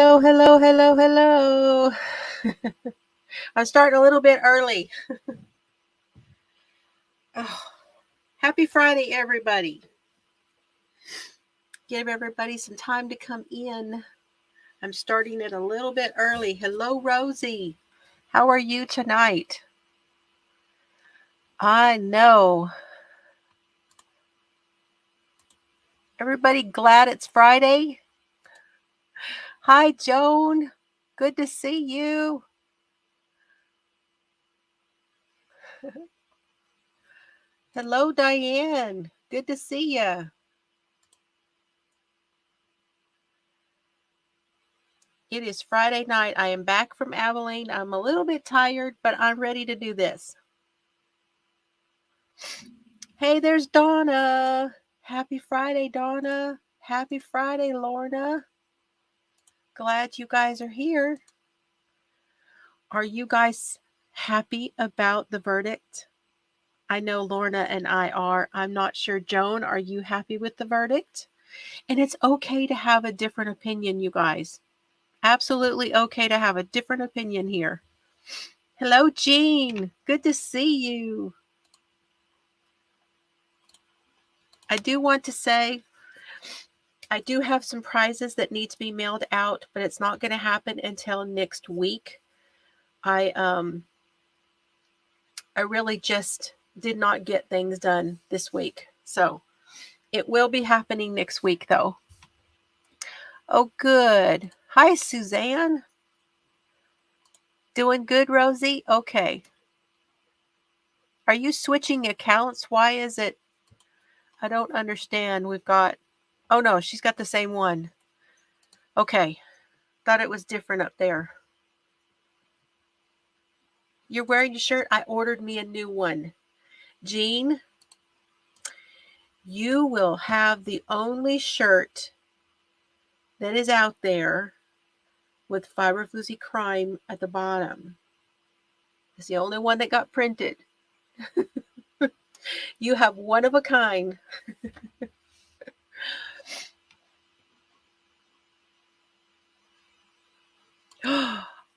Hello, hello, hello. I'm starting a little bit early. Oh, happy Friday, everybody. Give everybody some time to come in. I'm starting it a little bit early. Hello, Rosie. How are you tonight? I know. Everybody glad it's Friday? Hi, Joan. Good to see you. Hello, Diane. Good to see you. It is Friday night. I am back from Abilene. I'm a little bit tired, but I'm ready to do this. Hey, there's Donna. Happy Friday, Donna. Happy Friday, Lorna. Glad you guys are here. Are you guys happy about the verdict? I know Lorna and I are. I'm not sure. Joan, are you happy with the verdict? And it's okay to have a different opinion, you guys. Absolutely okay to have a different opinion here. Hello, Jean. Good to see you. I do want to say I do have some prizes that need to be mailed out, but it's not going to happen until next week. I really just did not get things done this week. So it will be happening next week, though. Oh, good. Hi, Suzanne. Doing good, Rosie? Okay. Are you switching accounts? Why is it? I don't understand. We've got... Oh, no, she's got the same one. Okay. Thought it was different up there. You're wearing your shirt? I ordered me a new one. Jean, you will have the only shirt that is out there with Fiber Floozie Crime at the bottom. It's the only one that got printed. You have one of a kind.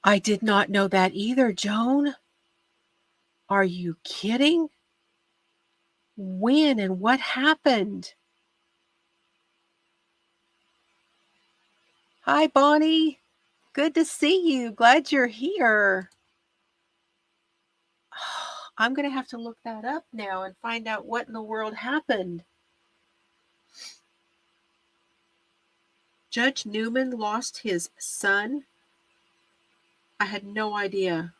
I did not know that either, Joan. Are you kidding? When and what happened? Hi, Bonnie. Good to see you. Glad you're here. I'm going to have to look that up now and find out what in the world happened. Judge Newman lost his son? I had no idea.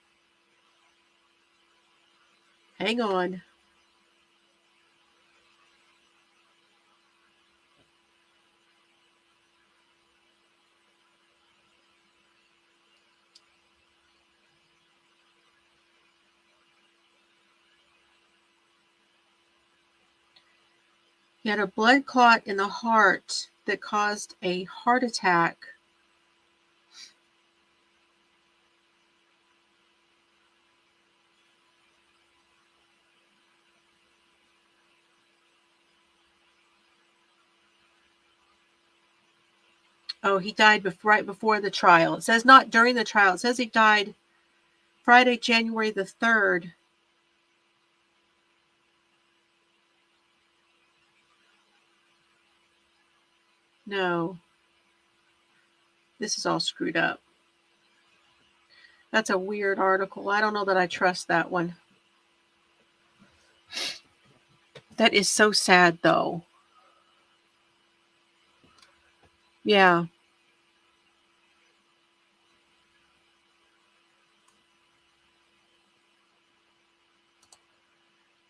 Hang on. He had a blood clot in the heart that caused a heart attack. Oh, he died right before the trial. It says not during the trial. It says he died Friday, January the 3rd. No. This is all screwed up. That's a weird article. I don't know that I trust that one. That is so sad, though. Yeah.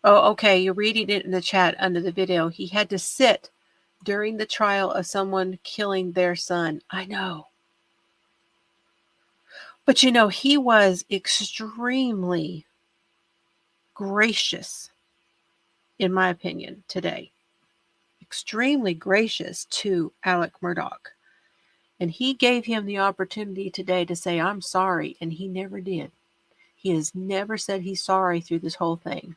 Oh, okay. You're reading it in the chat under the video. He had to sit during the trial of someone killing their son. I know. But you know, he was extremely gracious, in my opinion, today. Extremely gracious to Alec Murdaugh. And he gave him the opportunity today to say, I'm sorry. And he never did. He has never said he's sorry through this whole thing.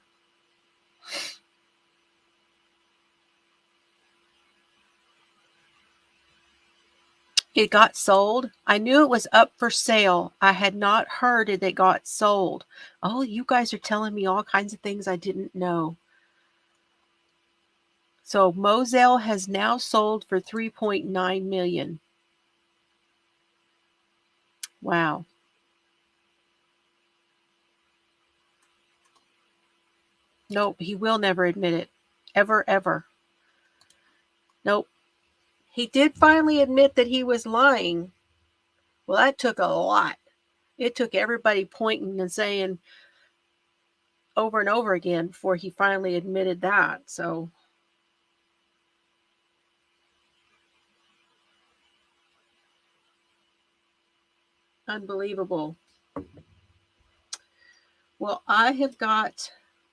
It got sold. I knew it was up for sale. I had not heard it got sold. Oh, you guys are telling me all kinds of things I didn't know. So Moselle has now sold for $3.9 million. Wow. Nope, he will never admit it. Ever, ever. Nope. He did finally admit that he was lying. Well, that took a lot. It took everybody pointing and saying over and over again before he finally admitted that. So unbelievable. Well, I have got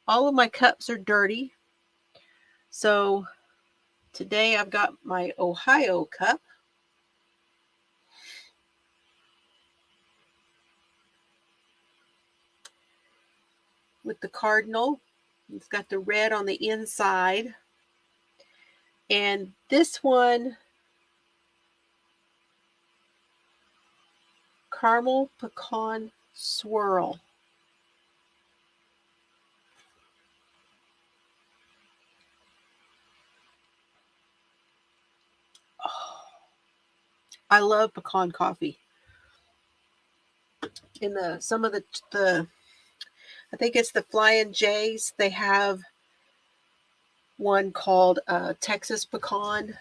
all of my cups are dirty. So today I've got my Ohio cup. With the cardinal. It's got the red on the inside. And this one, caramel pecan swirl. Oh, I love pecan coffee. In some of the I think it's the Flying J's, they have one called Texas pecan.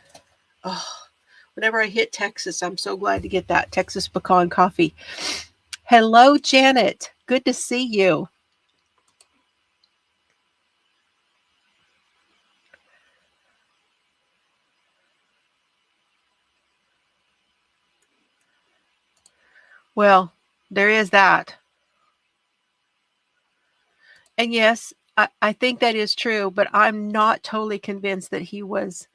Oh, whenever I hit Texas, I'm so glad to get that Texas pecan coffee. Hello, Janet. Good to see you. Well, there is that. And yes, I think that is true, but I'm not totally convinced that he was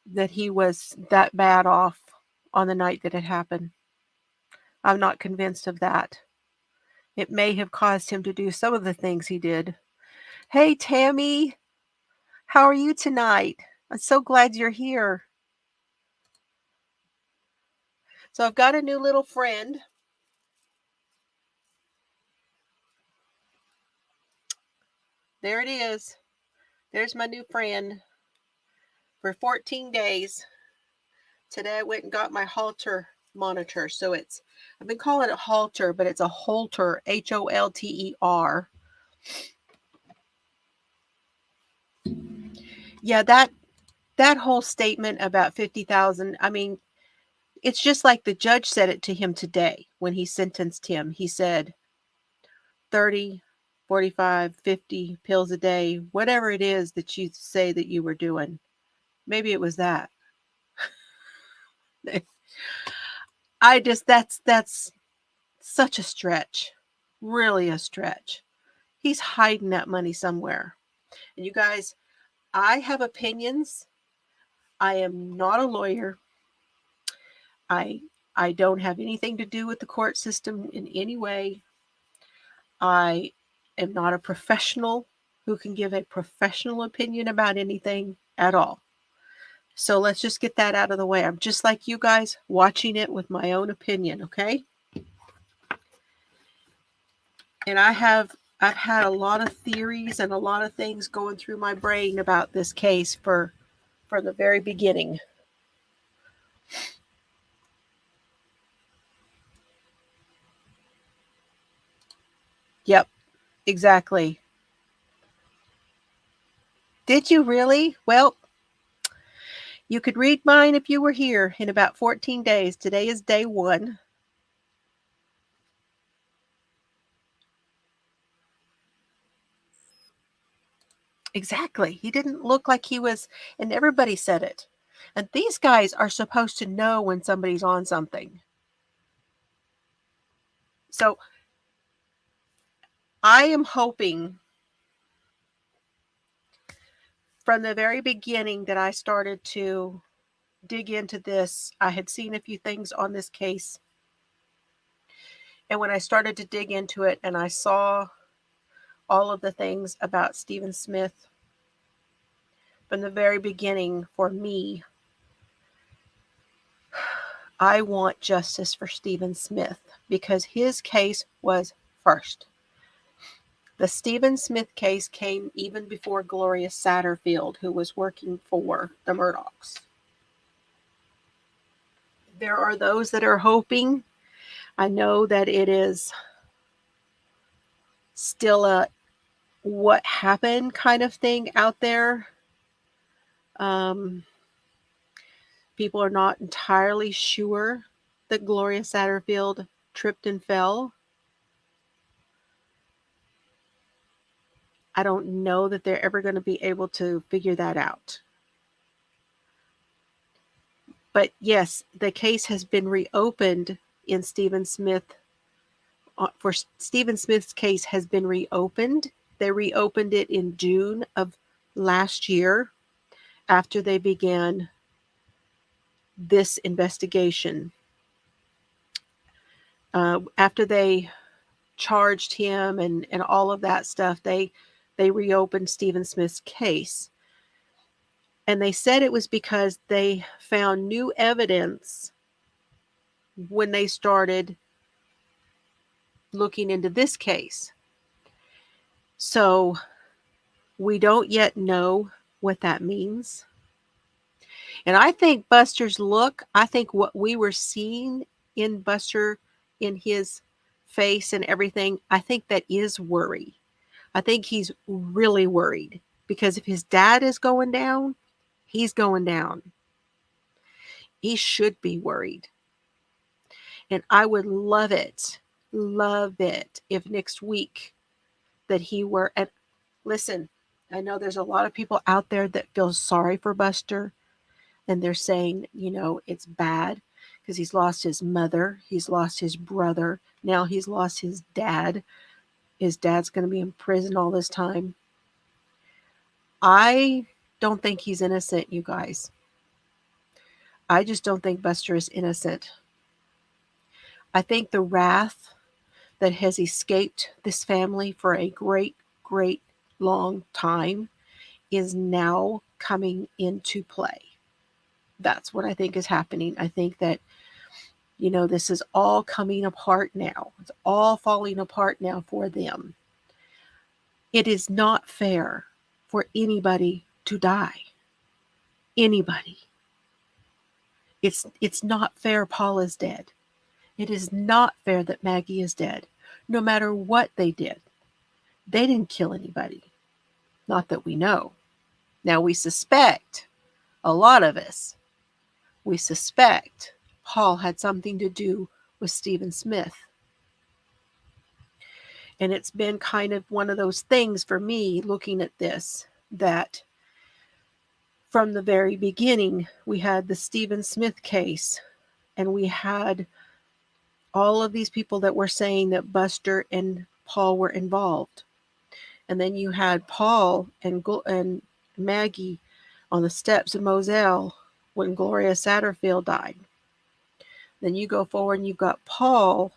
that bad off on the night that it happened. I'm not convinced of that. It may have caused him to do some of the things he did. Hey, Tammy, how are you tonight? I'm so glad you're here. So I've got a new little friend. There it is. There's my new friend for 14 days. Today I went and got my Halter monitor. So I've been calling it Halter, but it's a Holter, Holter. Yeah, that whole statement about 50,000, I mean, it's just like the judge said it to him today when he sentenced him. He said 30, 45, 50 pills a day, whatever it is that you say that you were doing. Maybe it was that. That's such a stretch. Really a stretch. He's hiding that money somewhere. And you guys, I have opinions. I am not a lawyer. I don't have anything to do with the court system in any way. I am not a professional who can give a professional opinion about anything at all. So let's just get that out of the way. I'm just like you guys, watching it with my own opinion, okay? And I've had a lot of theories and a lot of things going through my brain about this case from the very beginning. Yep, exactly. Did you really? Well, you could read mine if you were here in about 14 days. Today is day 1. Exactly. He didn't look like he was, and everybody said it. And these guys are supposed to know when somebody's on something. So I am hoping from the very beginning that I started to dig into this, I had seen a few things on this case. And when I started to dig into it and I saw all of the things about Stephen Smith from the very beginning, for me, I want justice for Stephen Smith because his case was first. The Stephen Smith case came even before Gloria Satterfield, who was working for the Murdaughs. There are those that are hoping. I know that it is still a what happened kind of thing out there. People are not entirely sure that Gloria Satterfield tripped and fell. I don't know that they're ever going to be able to figure that out. But yes, the case has been reopened in Stephen Smith. For Stephen Smith's case has been reopened. They reopened it in June of last year after they began this investigation. After they charged him and all of that stuff, they reopened Stephen Smith's case. And they said it was because they found new evidence when they started looking into this case. So we don't yet know what that means. And I think Buster's look, I think what we were seeing in Buster, in his face and everything, I think that is worry. I think he's really worried because if his dad is going down, he's going down. He should be worried. And I would love it, if next week that he were, and listen, I know there's a lot of people out there that feel sorry for Buster. And they're saying, it's bad because he's lost his mother. He's lost his brother. Now he's lost his dad. His dad's going to be in prison all this time. I don't think he's innocent, you guys. I just don't think Buster is innocent. I think the wrath that has escaped this family for a great, great long time is now coming into play. That's what I think is happening. I think that, this is all coming apart now. It's all falling apart now for them. It is not fair for anybody to die. Anybody. It's not fair Paul is dead. It is not fair that Maggie is dead. No matter what they did. They didn't kill anybody. Not that we know. Now we suspect, a lot of us, we suspect Paul had something to do with Stephen Smith. And it's been kind of one of those things for me looking at this, that from the very beginning, we had the Stephen Smith case, and we had all of these people that were saying that Buster and Paul were involved. And then you had Paul and Maggie on the steps of Moselle when Gloria Satterfield died. Then you go forward and you've got Paul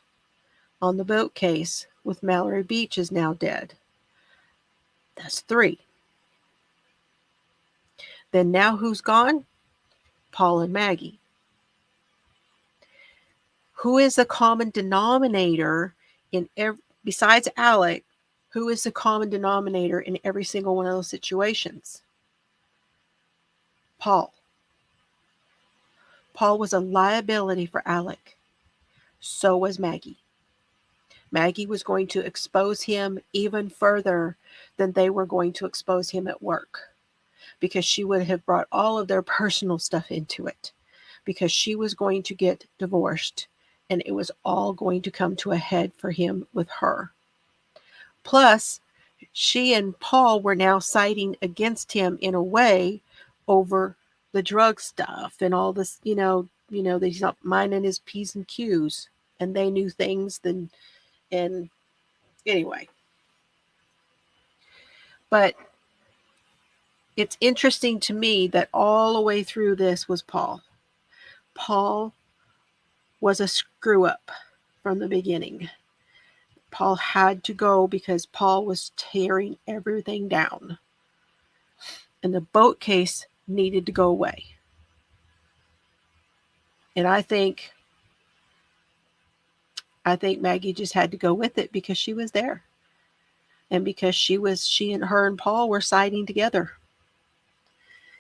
on the boat case with Mallory Beach is now dead. That's 3. Then now who's gone? Paul and Maggie. Who is the common denominator besides Alec? Who is the common denominator in every single one of those situations? Paul. Paul was a liability for Alec. So was Maggie. Maggie was going to expose him even further than they were going to expose him at work, because she would have brought all of their personal stuff into it, because she was going to get divorced and it was all going to come to a head for him with her. Plus, she and Paul were now siding against him in a way over the drug stuff and all this, that he's not minding his P's and Q's, and they knew things and anyway. But it's interesting to me that all the way through this was Paul. Paul was a screw up from the beginning. Paul had to go because Paul was tearing everything down. And the boat case needed to go away. And I think Maggie just had to go with it because she was there. And because she and her and Paul were siding together.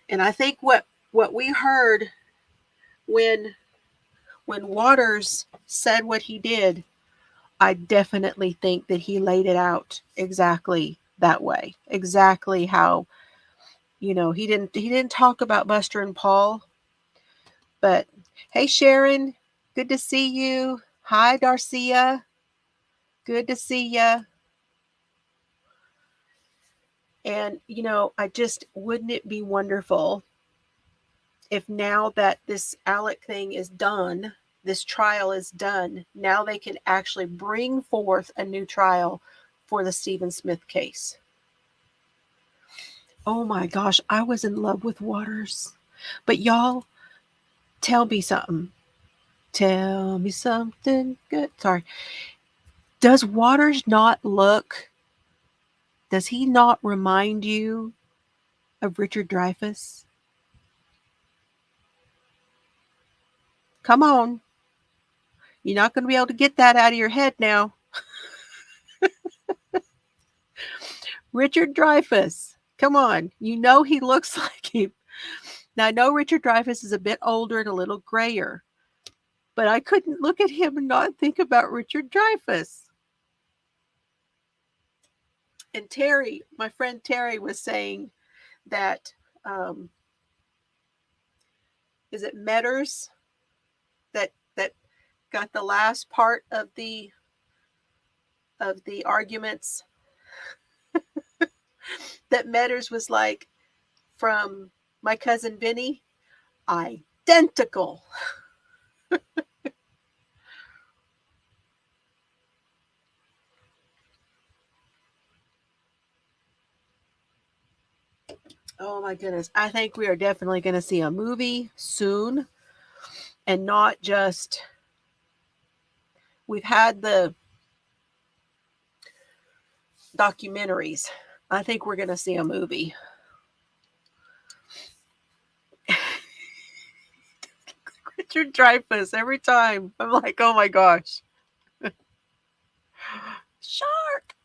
And I think what we heard when Waters said what he did, I definitely think that he laid it out exactly that way. Exactly how, he didn't talk about Buster and Paul. But hey, Sharon, good to see you. Hi, Darcia. Good to see you. And, wouldn't it be wonderful if now that this Alec thing is done, this trial is done, now they can actually bring forth a new trial for the Stephen Smith case. Oh my gosh, I was in love with Waters. But y'all, tell me something. Tell me something good. Sorry. Does Waters not look, does he not remind you of Richard Dreyfuss? Come on. You're not going to be able to get that out of your head now. Richard Dreyfuss. Come on. You know he looks like him. Now, I know Richard Dreyfuss is a bit older and a little grayer, but I couldn't look at him and not think about Richard Dreyfuss. And Terry, my friend Terry, was saying that, is it Metters that got the last part of the arguments? That Metters was like, from My Cousin Vinny, identical. Oh my goodness. I think we are definitely going to see a movie soon, and not just, we've had the documentaries. I think we're going to see a movie. Richard Dreyfuss, every time I'm like, oh my gosh. Shark.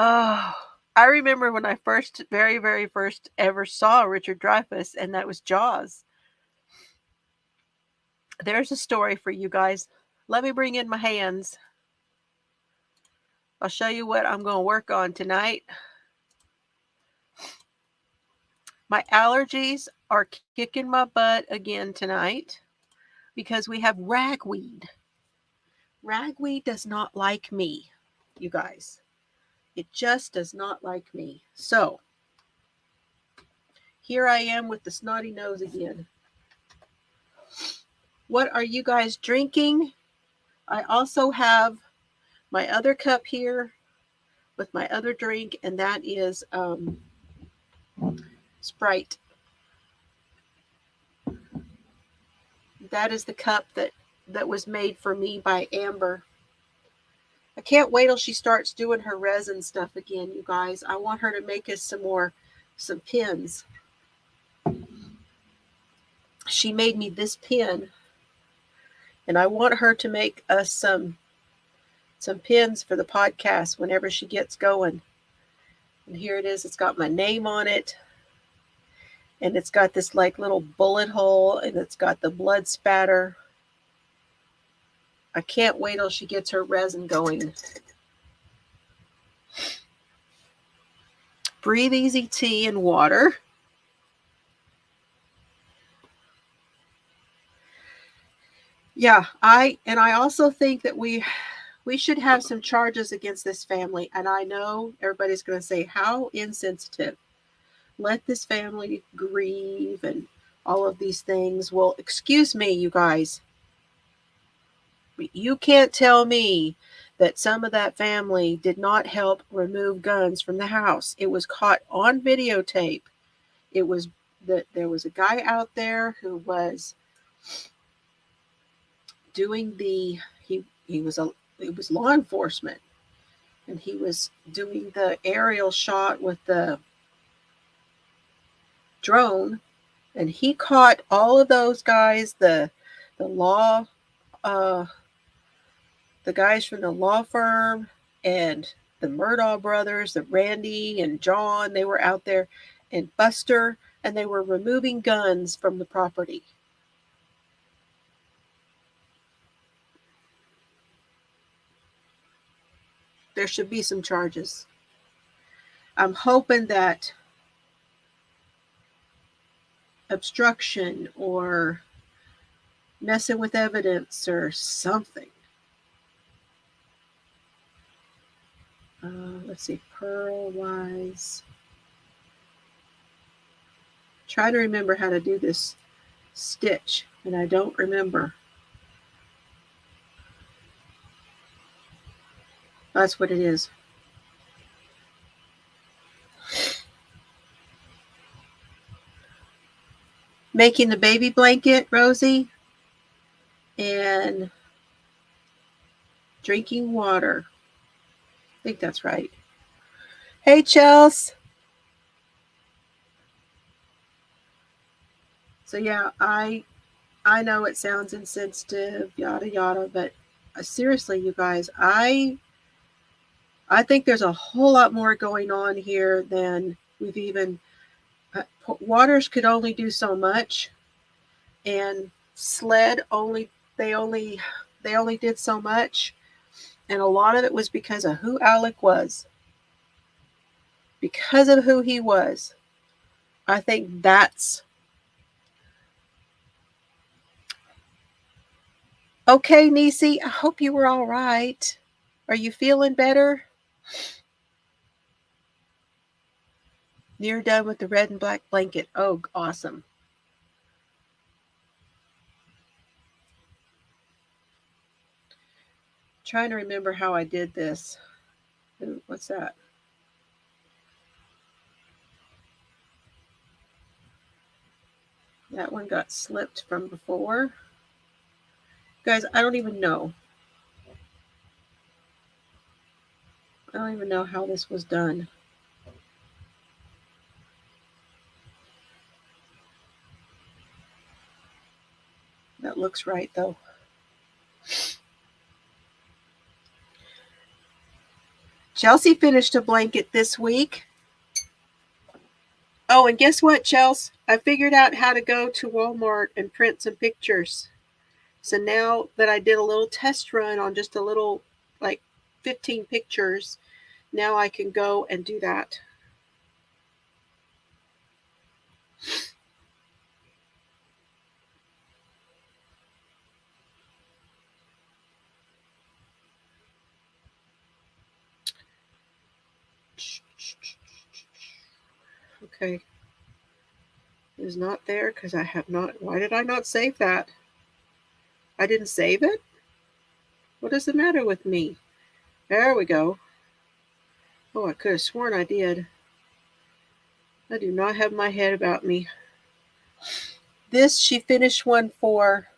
Oh, I remember when I very, very first ever saw Richard Dreyfuss, and that was Jaws. There's a story for you guys. Let me bring in my hands. I'll show you what I'm going to work on tonight. My allergies are kicking my butt again tonight because we have ragweed. Ragweed does not like me, you guys. It just does not like me. So, here I am with the snotty nose again. What are you guys drinking? I also have my other cup here with my other drink, and that is Sprite. That is the cup that was made for me by Amber. I can't wait till she starts doing her resin stuff again, you guys. I want her to make us some pins. She made me this pin, and I want her to make us some pins for the podcast whenever she gets going. And here it is. It's got my name on it, and it's got this like little bullet hole, and it's got the blood spatter. I can't wait till she gets her resin going. Breathe Easy tea and water. Yeah, I also think that we should have some charges against this family. And I know everybody's going to say, how insensitive. Let this family grieve and all of these things. Well, excuse me, you guys. You can't tell me that some of that family did not help remove guns from the house. It was caught on videotape. It was that there was a guy out there who was doing it was law enforcement, and he was doing the aerial shot with the drone, And he caught all of those guys, the law, the guys from the law firm, and the Murdaugh brothers, the Randy and John. They were out there, and Buster, and they were removing guns from the property. There should be some charges. I'm hoping that obstruction or messing with evidence or something. Let's see, Pearl Wise. Try to remember how to do this stitch, and I don't remember. That's what it is. Making the baby blanket, Rosie, and drinking water. I think that's right. Hey, Chels. So yeah, I know it sounds insensitive, yada yada, but seriously, you guys, I think there's a whole lot more going on here than we've even. Waters could only do so much, and SLED they only did so much, and a lot of it was because of who Alec was. Because of who he was, I think that's okay. Nisi, I hope you were all right. Are you feeling better? Near done with the red and black blanket. Oh, awesome. Trying to remember how I did this. Ooh, what's that? That one got slipped from before. Guys, I don't even know. I don't even know how this was done. That looks right, though. Chelsea finished a blanket this week. Oh, and guess what, Chelsea? I figured out how to go to Walmart and print some pictures. So now that I did a little test run on just a little, like 15 pictures, now I can go and do that. Okay. It is not there because I have not. Why did I not save that? I didn't save it? What is the matter with me? There we go. Oh, I could have sworn I did. I do not have my head about me. This, she finished one for.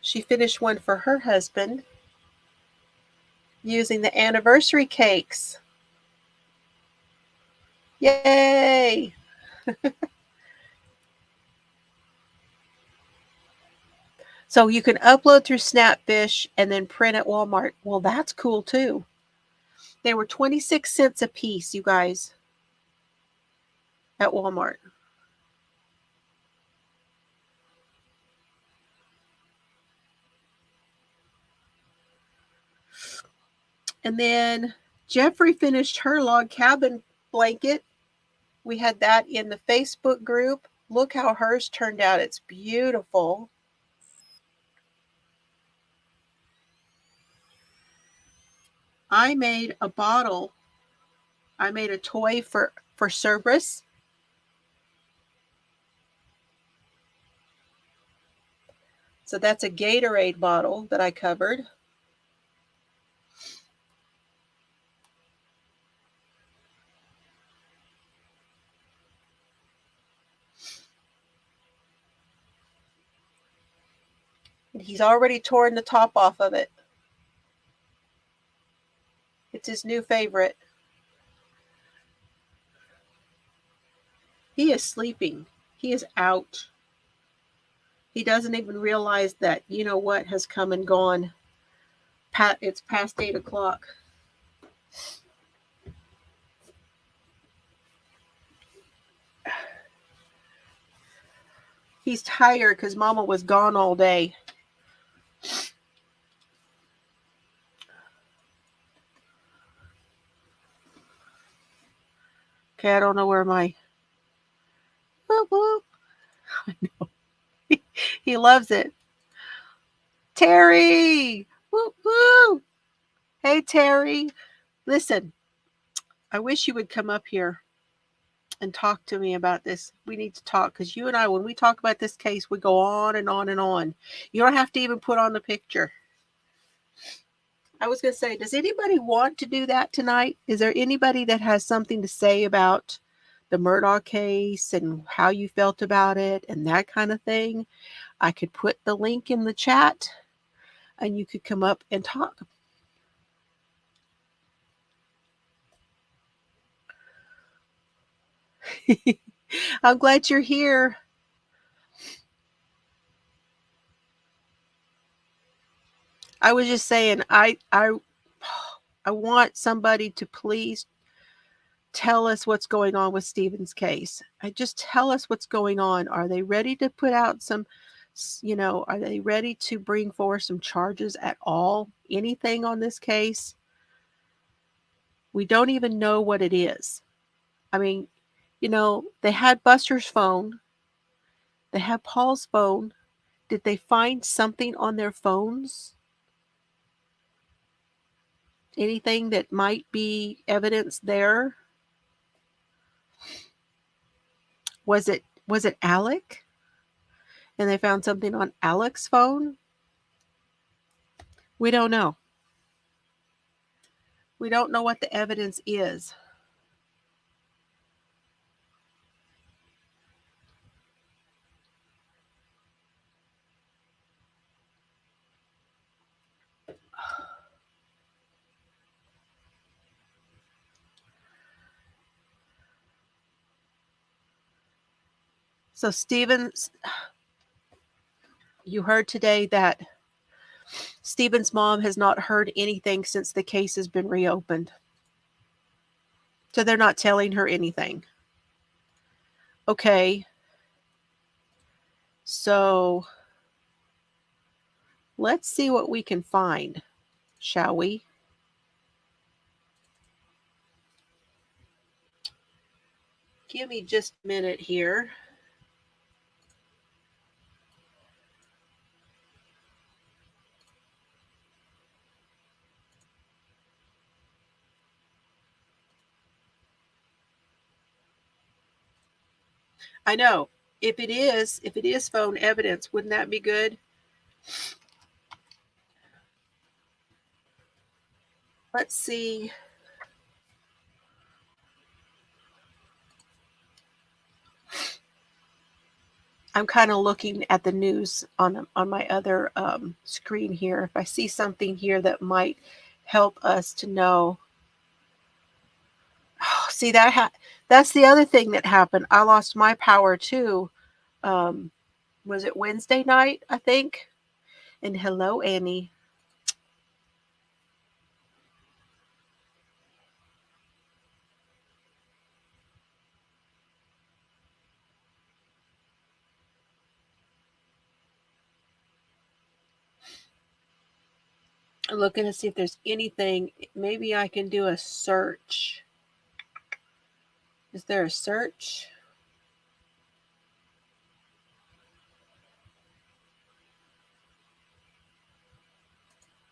She finished one for her husband using the anniversary cakes. Yay! So you can upload through Snapfish and then print at Walmart. Well, that's cool too. They were 26 cents a piece, you guys, at Walmart. And then Jeffrey finished her log cabin blanket. We had that in the Facebook group. Look how hers turned out. It's beautiful. I made a bottle. I made a toy for Cerberus. So that's a Gatorade bottle that I covered. And he's already torn the top off of it. It's his new favorite. He is sleeping. He is out. He doesn't even realize that, you know what, has come and gone. It's past 8 o'clock. He's tired because Mama was gone all day. Okay, I don't know where my... Whoop, whoop. I know. He loves it. Terry! Whoop, whoop. Hey, Terry. Listen, I wish you would come up here and talk to me about this. We need to talk because you and I, when we talk about this case, we go on and on and on. You don't have to even put on the picture. I was going to say, does anybody want to do that tonight? Is there anybody that has something to say about the Murdaugh case and how you felt about it and that kind of thing? I could put the link in the chat and you could come up and talk. I'm glad you're here. I was just saying, I want somebody to please tell us what's going on with Stephen's case. Just tell us what's going on. Are they ready to put out some, are they ready to bring forward some charges at all? Anything on this case? We don't even know what it is. I mean, they had Buster's phone. They had Paul's phone. Did they find something on their phones? Anything that might be evidence there? Was it Alec? And they found something on Alec's phone? We don't know. We don't know what the evidence is. So Stephen's, you heard today that Stephen's mom has not heard anything since the case has been reopened. So they're not telling her anything. Okay. So let's see what we can find, shall we? Give me just a minute here. I know. If it is phone evidence, wouldn't that be good? Let's see. I'm kind of looking at the news on my other screen here. If I see something here that might help us to know. Oh, see, that's the other thing that happened. I lost my power too. Was it Wednesday night, I think? And hello, Annie. I'm looking to see if there's anything. Maybe I can do a search. Is there a search?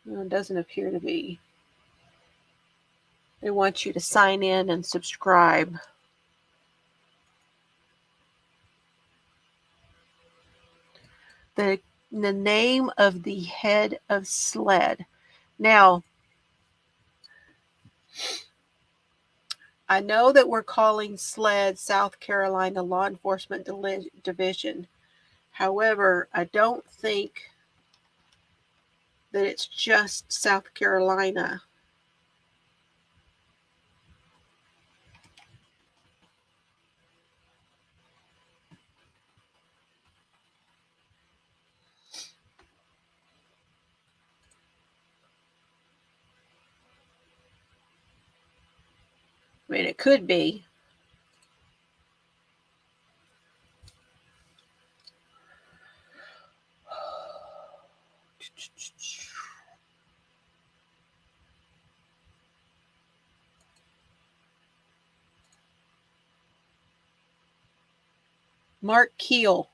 No, it doesn't appear to be. They want you to sign in and subscribe. The name of the head of SLED. Now, I know that we're calling SLED South Carolina Law Enforcement Division. However, I don't think that it's just South Carolina. mean, it could be. Mark Keel.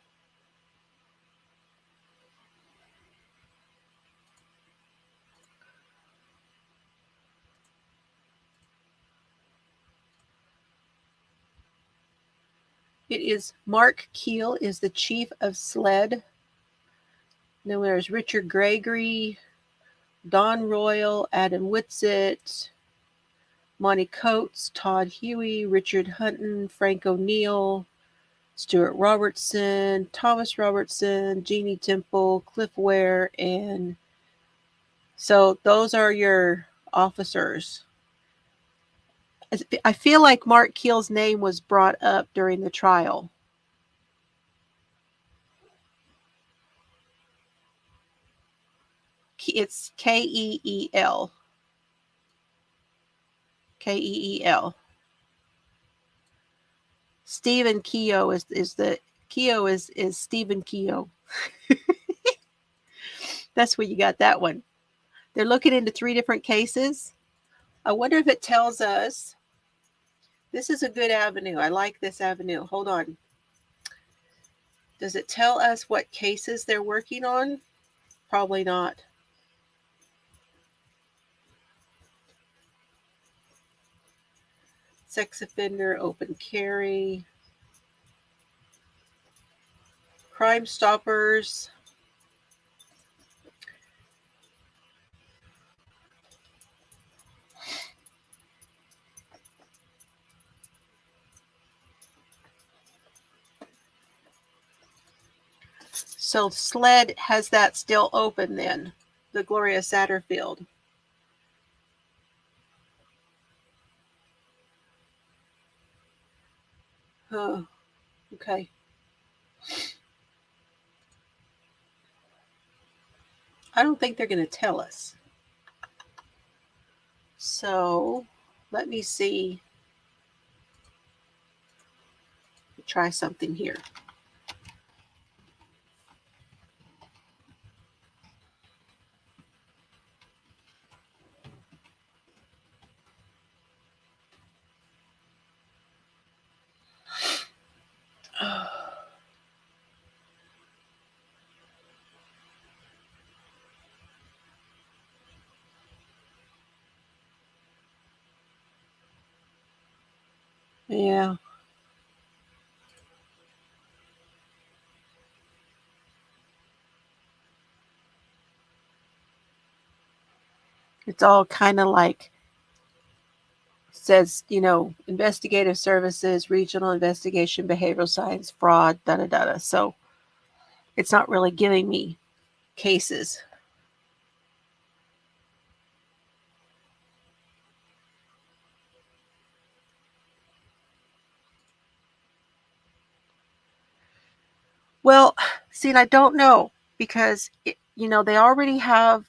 It is Mark Keel is the chief of SLED. Then there's Richard Gregory, Don Royal, Adam Whitsitt, Monty Coates, Todd Huey, Richard Hutton, Frank O'Neill, Stuart Robertson, Thomas Robertson, Jeannie Temple, Cliff Ware, and so those are your officers. I feel like Mark Keel's name was brought up during the trial. It's Keel. Keel. Stephen Keogh is Stephen Keogh. That's where you got that one. They're looking into 3 different cases. I wonder if it tells us. This is a good avenue. I like this avenue. Hold on. Does it tell us what cases they're working on? Probably not. Sex offender, open carry, Crime Stoppers. So SLED has that still open then, the Gloria Satterfield. Oh, okay. I don't think they're going to tell us. So let me see. Try something here. Yeah. It's all kind of like says, investigative services, regional investigation, behavioral science, fraud, da-da-da-da. So it's not really giving me cases. Well, see, and I don't know because, they already have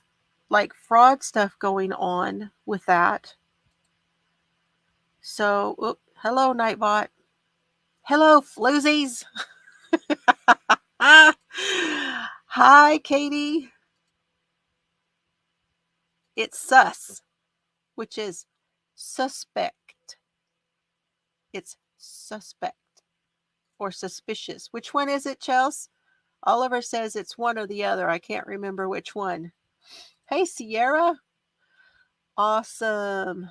like fraud stuff going on with that. So, hello, Nightbot. Hello, Floozies. Hi, Katie. It's sus, which is suspect. It's suspect or suspicious. Which one is it, Chels? Oliver says it's one or the other. I can't remember which one. Hey, Sierra. Awesome.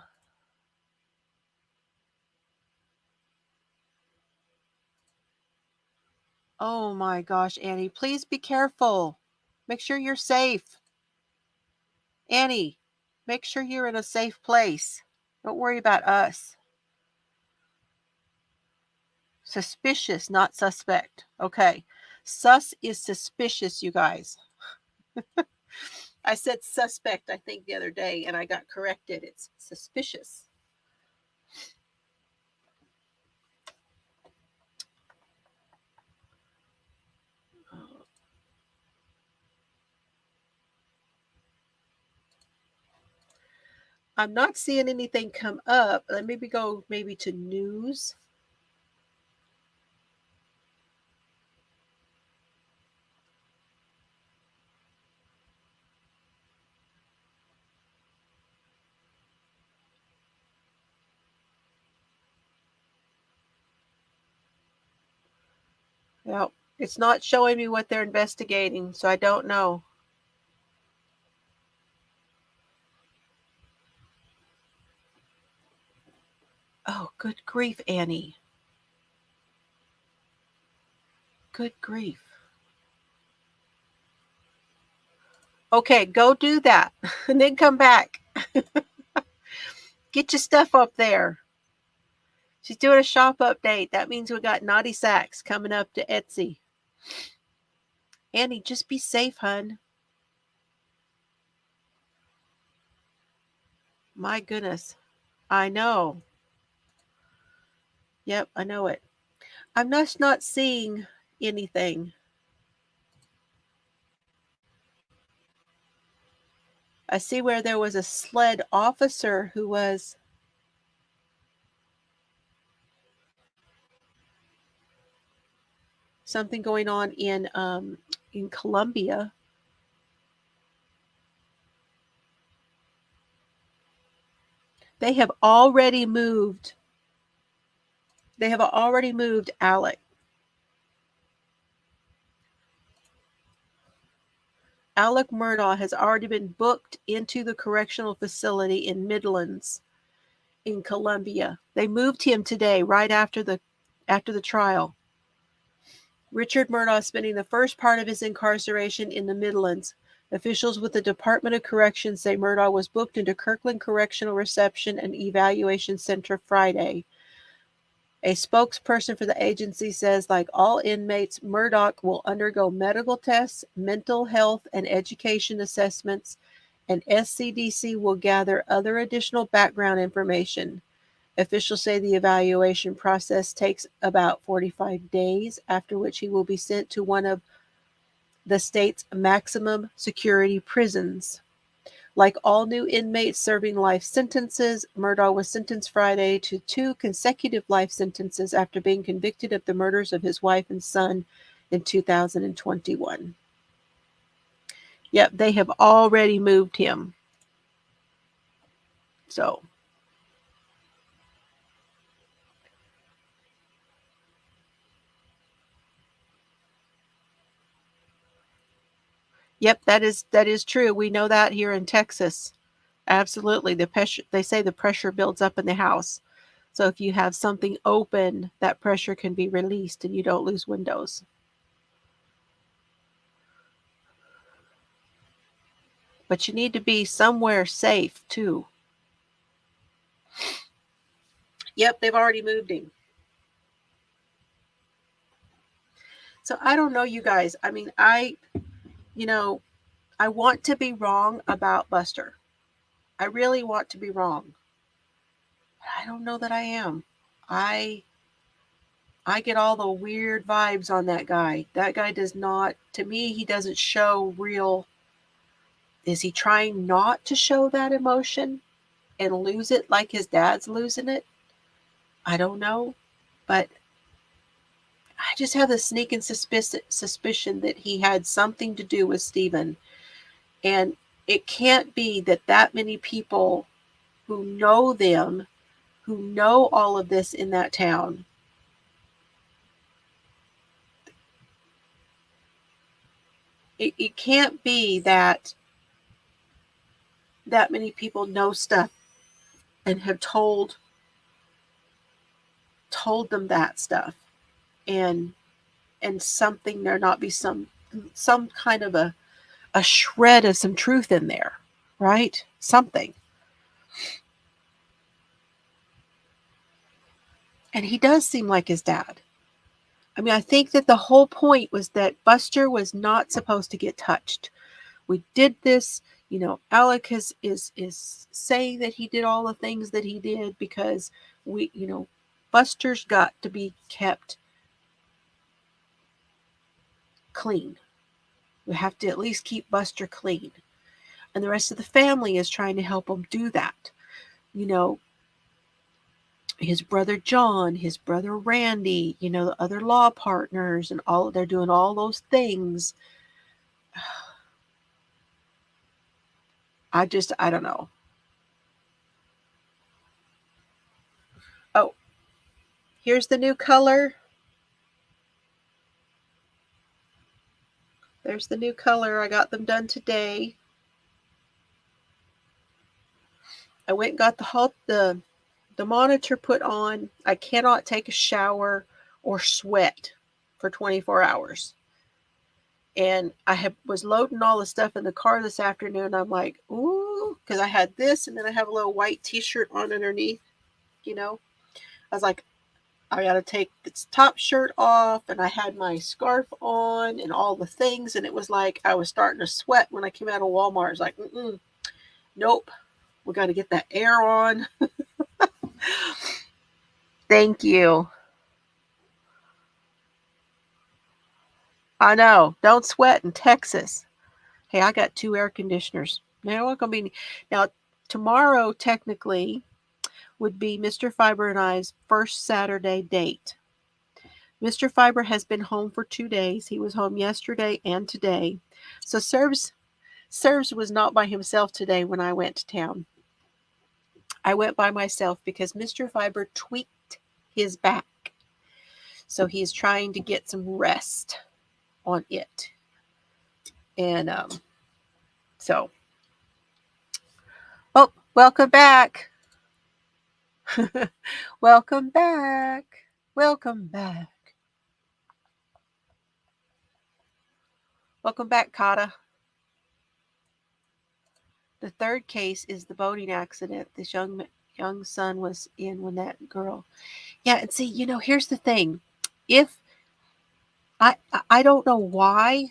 Oh my gosh, Annie, please be careful. Make sure you're safe. Annie, make sure you're in a safe place. Don't worry about us. Suspicious, not suspect. Okay. Sus is suspicious, you guys. I said suspect, I think, the other day, and I got corrected. It's suspicious. I'm not seeing anything come up. Let me go to news. No, it's not showing me what they're investigating, so I don't know. Oh, good grief, Annie. Good grief. Okay, go do that and then come back. Get your stuff up there. She's doing a shop update. That means we got naughty sacks coming up to Etsy. Annie, just be safe, hun. My goodness. I know. Yep, I know it. I'm just not seeing anything. I see where there was a SLED officer who was something going on in Colombia. They have already moved. They have already moved Alec. Alec Murdaugh has already been booked into the correctional facility in Midlands in Colombia. They moved him today, right after the trial. Richard Murdaugh spending the first part of his incarceration in the Midlands. Officials with the Department of Corrections say Murdaugh was booked into Kirkland Correctional Reception and Evaluation Center Friday. A spokesperson for the agency says, like all inmates, Murdaugh will undergo medical tests, mental health and education assessments, and SCDC will gather other additional background information. Officials say the evaluation process takes about 45 days, after which he will be sent to one of the state's maximum security prisons. Like all new inmates serving life sentences, Murdaugh was sentenced Friday to 2 consecutive life sentences after being convicted of the murders of his wife and son in 2021. Yep, they have already moved him. So, yep, that is true. We know that here in Texas. Absolutely. They say the pressure builds up in the house. So if you have something open, that pressure can be released and you don't lose windows. But you need to be somewhere safe too. Yep, they've already moved him. So I don't know, you guys. I mean, I want to be wrong about Buster. I really want to be wrong. I don't know that I am. I get all the weird vibes on that guy. That guy does not, to me, he doesn't show real. Is he trying not to show that emotion and lose it like his dad's losing it? I don't know. But I just have the sneaking suspicion that he had something to do with Stephen. And it can't be that many people who know them, who know all of this in that town, it can't be that many people know stuff and have told them that stuff, and something there not be some kind of a shred of some truth in there, right? Something. And he does seem like his dad. I mean, I think that the whole point was that Buster was not supposed to get touched. We did this, Alec is saying that he did all the things that he did because Buster's got to be kept clean. We have to at least keep Buster clean. And the rest of the family is trying to help him do that. you know, his brother John, his brother Randy, you know, the other law partners, and all they're doing all those things. I don't know. Oh, here's the new color. There's the new color. I got them done today. I went and got the monitor put on. I cannot take a shower or sweat for 24 hours. And I was loading all the stuff in the car this afternoon. I'm like, ooh, because I had this, and then I have a little white t-shirt on underneath, you know. I was like, I got to take this top shirt off, and I had my scarf on and all the things, and it was like I was starting to sweat when I came out of Walmart. I was like, nope, we got to get that air on. Thank you. I know. Don't sweat in Texas. Hey, I got 2 air conditioners. Now, tomorrow technically would be Mr. Fiber and I's first Saturday date. Mr. Fiber has been home for 2 days. He was home yesterday and today. So Serves was not by himself today when I went to town. I went by myself because Mr. Fiber tweaked his back. So he's trying to get some rest on it. And so, oh, welcome back. Welcome back. Welcome back. Welcome back, Kata. The third case is the boating accident this young son was in when that girl. Yeah, and see, you know, here's the thing. If I don't know why.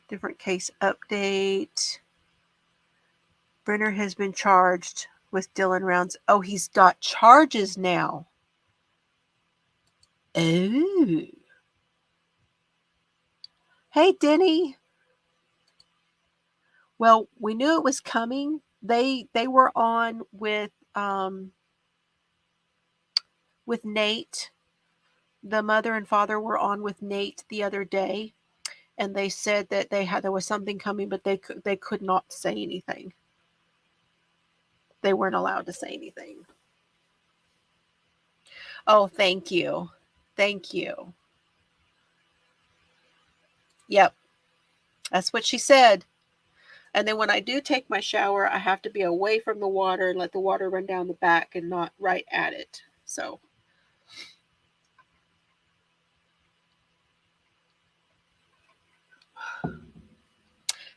Different case update. Brenner has been charged with Dylan Rounds. Oh, he's got charges now. Oh. Hey, Denny. Well, we knew it was coming. They were on with Nate. The mother and father were on with Nate the other day, and they said that there was something coming, but they could not say anything. They weren't allowed to say anything. Oh, thank you. Thank you. Yep. That's what she said. And then when I do take my shower, I have to be away from the water and let the water run down the back and not right at it. So.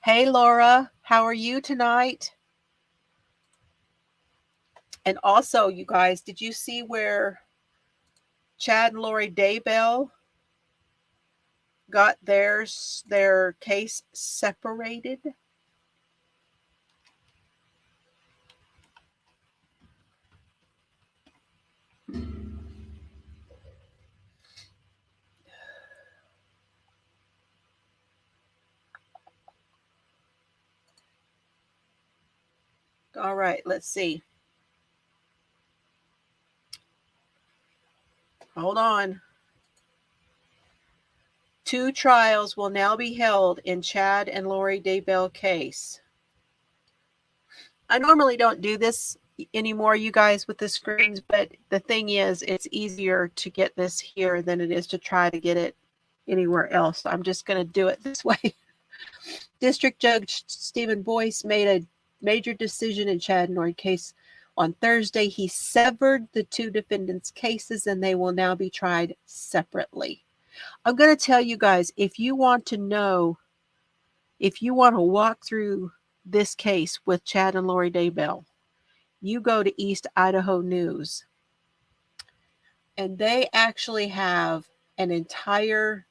Hey, Laura. How are you tonight? And also, you guys, did you see where Chad and Lori Daybell got their case separated? All right, let's see. Hold on. 2 trials will now be held in Chad and Lori Daybell case. I normally don't do this anymore, you guys, with the screens, but the thing is, it's easier to get this here than it is to try to get it anywhere else. I'm just going to do it this way. District Judge Stephen Boyce made a major decision in Chad and Lori case on Thursday. He severed the 2 defendants' cases, and they will now be tried separately. I'm going to tell you guys, if you want to know, if you want to walk through this case with Chad and Lori Daybell, you go to East Idaho News. And they actually have an entire,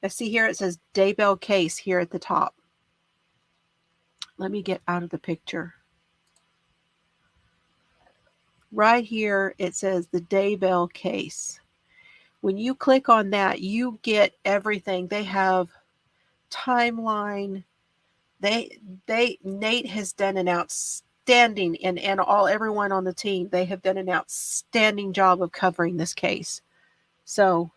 let's see here, it says Daybell case here at the top. Let me get out of the picture. Right here, it says the Daybell case. When you click on that, you get everything. They have timeline. Nate has done an outstanding, and everyone on the team, they have done an outstanding job of covering this case. So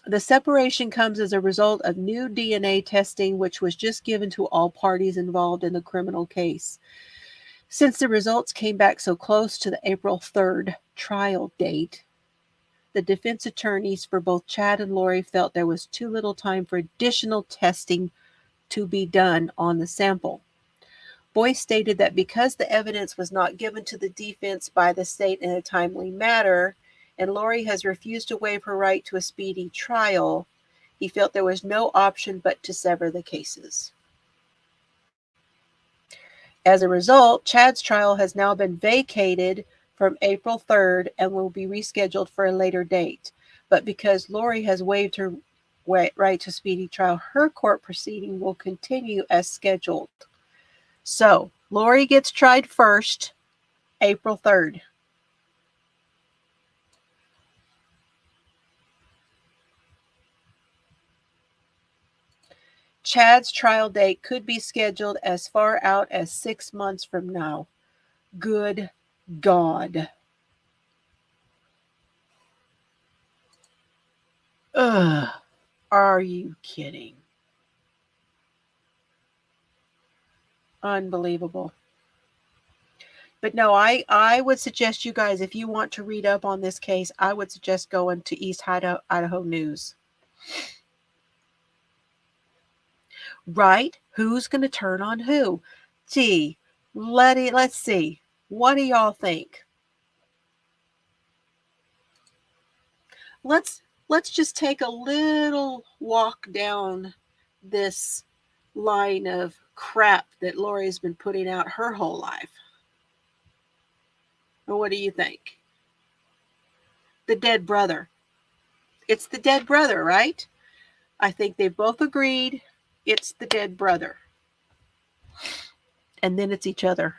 the separation comes as a result of new DNA testing, which was just given to all parties involved in the criminal case. Since the results came back so close to the April 3rd trial date, the defense attorneys for both Chad and Lori felt there was too little time for additional testing to be done on the sample. Boyce stated that because the evidence was not given to the defense by the state in a timely manner, and Lori has refused to waive her right to a speedy trial, he felt there was no option but to sever the cases. As a result, Chad's trial has now been vacated from April 3rd and will be rescheduled for a later date. But because Lori has waived her right to speedy trial, her court proceeding will continue as scheduled. So, Lori gets tried first, April 3rd. Chad's trial date could be scheduled as far out as 6 months from now. Good God. Ugh. Are you kidding? Unbelievable. But no, I would suggest you guys, if you want to read up on this case, I would suggest going to East Idaho News. Right? Who's going to turn on who? Gee, let's see. What do y'all think? Let's just take a little walk down this line of crap that Lori's been putting out her whole life. Well, what do you think? The dead brother. It's the dead brother, right? I think they both agreed it's the dead brother. And then it's each other.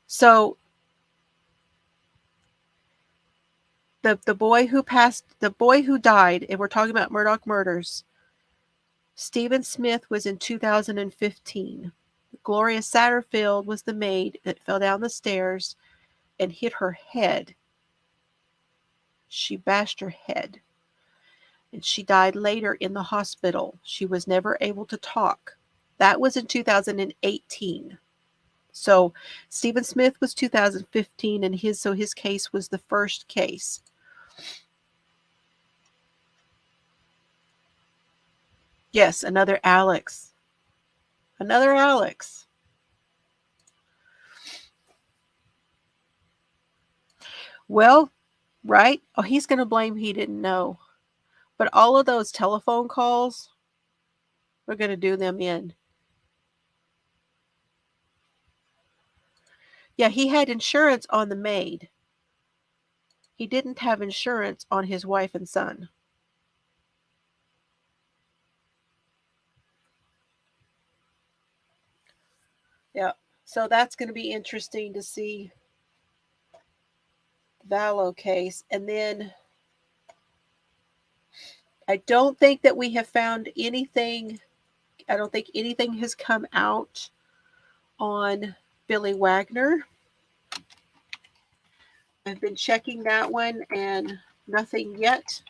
So the boy who died, and we're talking about Murdaugh murders, Stephen Smith was in 2015. Gloria Satterfield was the maid that fell down the stairs and hit her head. She bashed her head. And she died later in the hospital. She was never able to talk. That was in 2018. So Stephen Smith was 2015, and his case was the first case. Yes, another Alex. Another Alex. Well, right? Oh, he's going to blame he didn't know. But all of those telephone calls, we're going to do them in. Yeah, he had insurance on the maid. He didn't have insurance on his wife and son. Yeah, so that's going to be interesting to see the Vallow case. And then I don't think that we have found anything. I don't think anything has come out on Billy Wagner. I've been checking that one and nothing yet.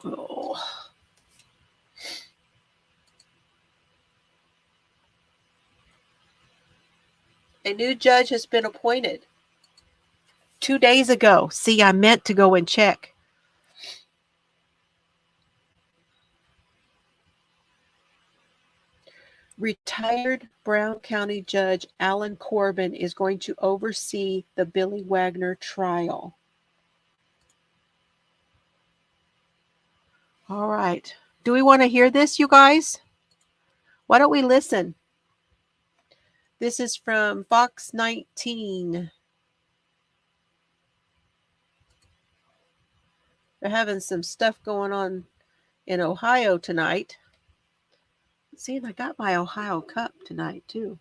Oh. A new judge has been appointed 2 days ago. See, I meant to go and check. Retired Brown County Judge Alan Corbin is going to oversee the Billy Wagner trial. All right. Do we want to hear this, you guys? Why don't we listen? This is from Fox 19. They're having some stuff going on in Ohio tonight. See, and I got my Ohio cup tonight, too.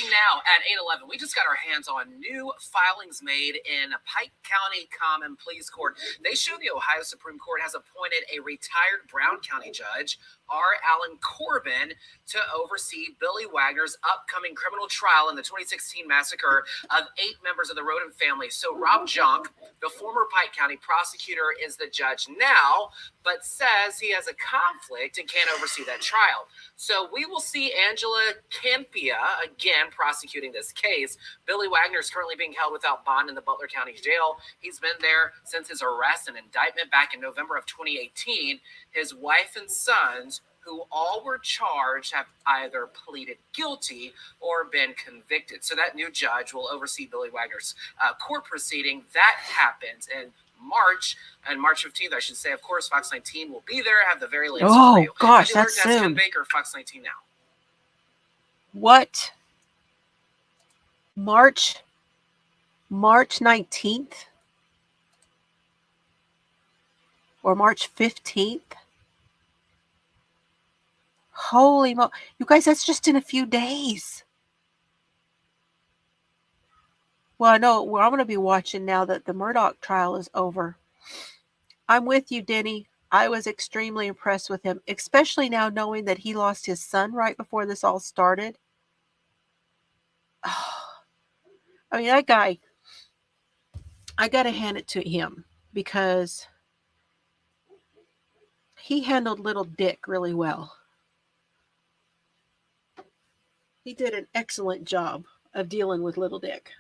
Now at 8:11, we just got our hands on new filings made in Pike County Common Pleas Court. They show the Ohio Supreme Court has appointed a retired Brown County judge, R. Alan Corbin, to oversee Billy Wagner's upcoming criminal trial in the 2016 massacre of 8 members of the Roden family. So Rob Junk, the former Pike County prosecutor, is the judge now, but says he has a conflict and can't oversee that trial. So we will see Angela Campia again prosecuting this case. Billy Wagner is currently being held without bond in the Butler County Jail. He's been there since his arrest and indictment back in November of 2018. His wife and sons, who all were charged, have either pleaded guilty or been convicted. So that new judge will oversee Billy Wagner's court proceeding. That happens in March, and March 15th, I should say. Of course, Fox 19 will be there, have the very latest for you. Gosh, that's soon. Ken Baker, Fox 19 now. What? March 19th? Or March 15th? Holy mo! You guys, that's just in a few days. Well, I know I'm going to be watching now that the Murdaugh trial is over. I'm with you, Denny. I was extremely impressed with him, especially now knowing that he lost his son right before this all started. I mean, that guy, I got to hand it to him because he handled little Dick really well. He did an excellent job of dealing with little Dick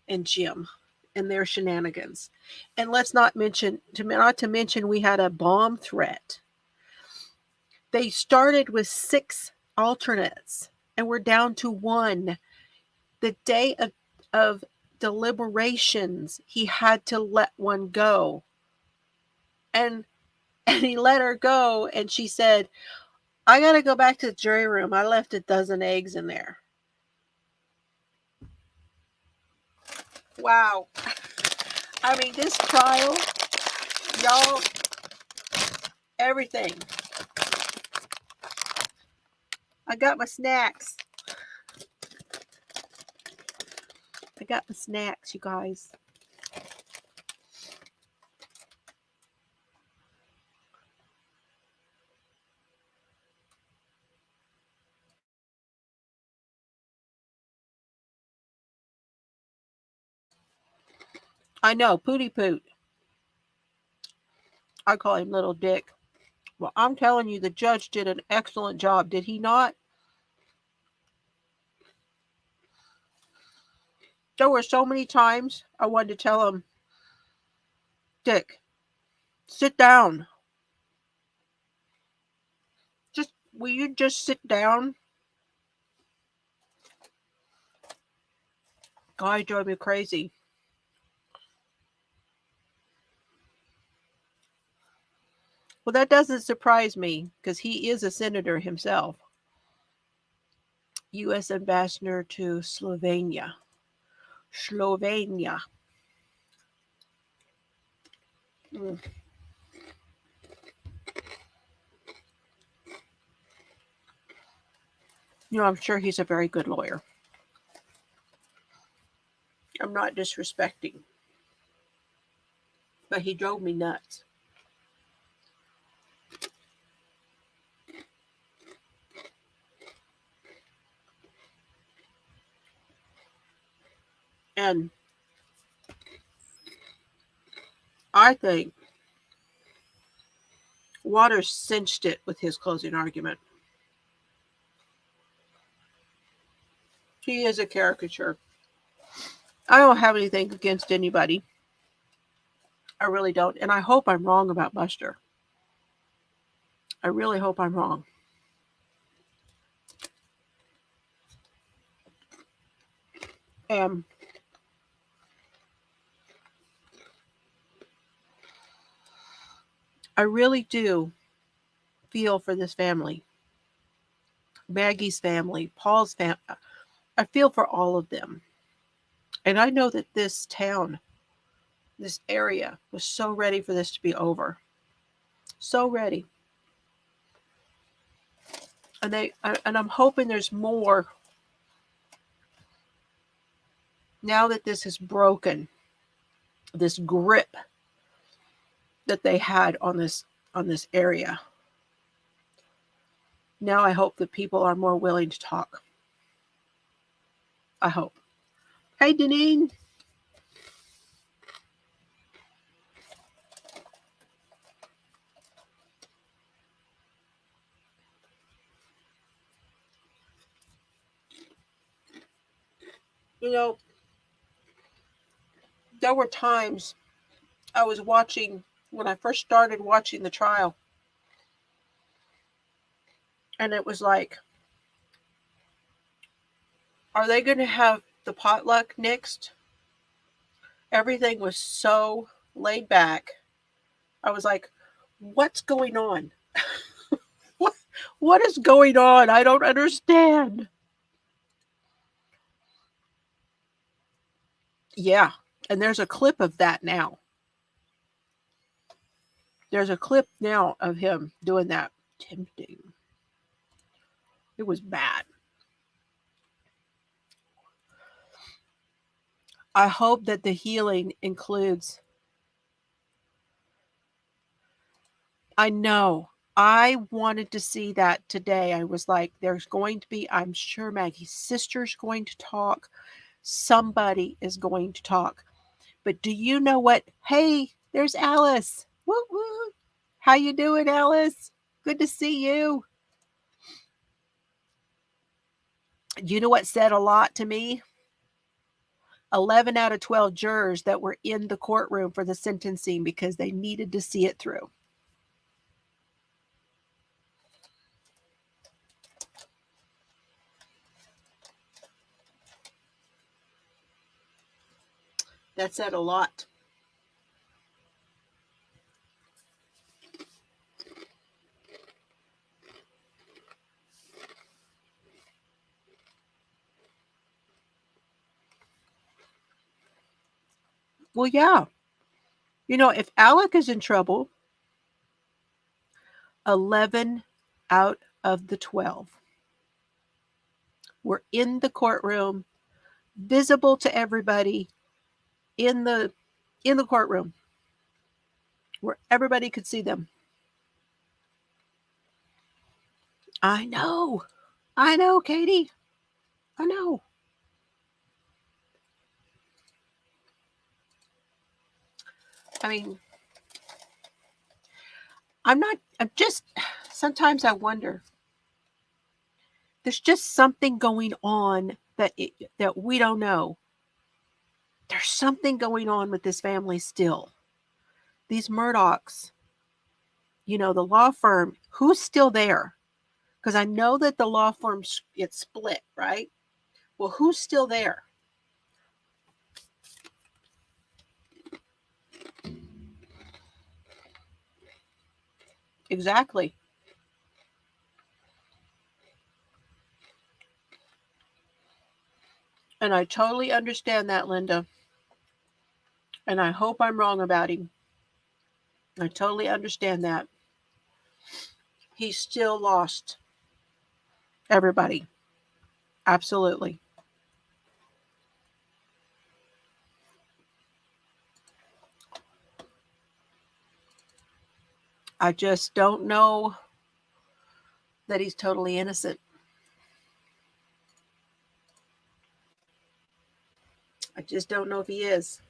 and Jim and their shenanigans. And let's not to mention we had a bomb threat. They started with 6 alternates and we're down to 1. The day of deliberations, he had to let one go. And he let her go, and she said, I got to go back to the jury room. I left a dozen eggs in there. Wow. I mean, this trial, y'all, everything. I got my snacks. I got my snacks, you guys. I know, Pooty Poot. I call him Little Dick. Well, I'm telling you, the judge did an excellent job. Did he not? There were so many times I wanted to tell him, Dick, sit down. Will you just sit down? God, it drove me crazy. Well, that doesn't surprise me because he is a senator himself. U.S. Ambassador to Slovenia. Mm. You know, I'm sure he's a very good lawyer. I'm not disrespecting. But he drove me nuts. And I think Waters cinched it with his closing argument. He is a caricature. I don't have anything against anybody. I really don't. And I hope I'm wrong about Buster. I really hope I'm wrong. I really do feel for this family. Maggie's family, Paul's family. I feel for all of them. And I know that this town this area was so ready for this to be over. So ready. And I'm hoping there's more now that this is broken, this grip that they had on this area. Now I hope that people are more willing to talk. I hope. Hey, Deneen. You know, there were times I was watching, when I first started watching the trial, and it was like, are they going to have the potluck next? Everything was so laid back. I was like, what's going on? What is going on? I don't understand. Yeah, and there's a clip of that now. There's a clip now of him doing that. Tempting. It was bad. I hope that the healing includes. I know. I wanted to see that today. I was like, there's going to be, I'm sure Maggie's sister's going to talk. Somebody is going to talk. But do you know what? Hey, there's Alice. Woo woo. How you doing, Alice? Good to see you. You know what said a lot to me? 11 out of 12 jurors that were in the courtroom for the sentencing because they needed to see it through. That said a lot. Well, yeah. You know, if Alec is in trouble, 11 out of the 12 were in the courtroom, visible to everybody in the courtroom where everybody could see them. I know, Katie. I know. I mean, I'm just, sometimes I wonder. There's just something going on that we don't know. There's something going on with this family still. These Murdaughs, you know, the law firm, who's still there? Because I know that the law firm, it's split, right? Well, who's still there? Exactly. And I totally understand that, Linda. And I hope I'm wrong about him. I totally understand that. He still lost everybody. Absolutely. I just don't know that he's totally innocent. I just don't know if he is.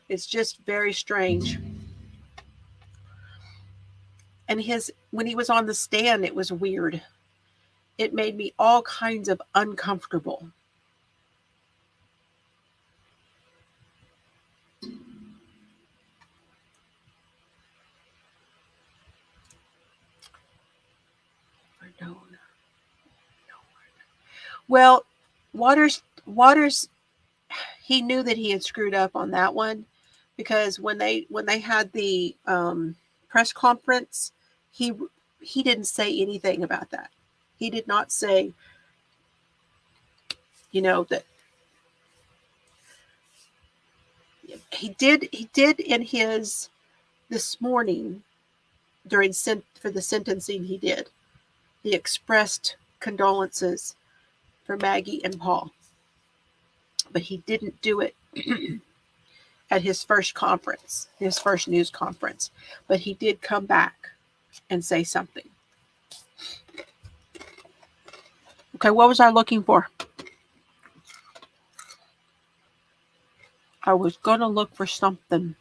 It's just very strange. And when he was on the stand, it was weird. It made me all kinds of uncomfortable. Well, Waters, he knew that he had screwed up on that one because when they had the press conference, he didn't say anything about that. He did not say, you know, that He did in his this morning for the sentencing he expressed condolences for Maggie and Paul, but he didn't do it at his first news conference, but he did come back and say something. Okay, what was I looking for? I was going to look for something.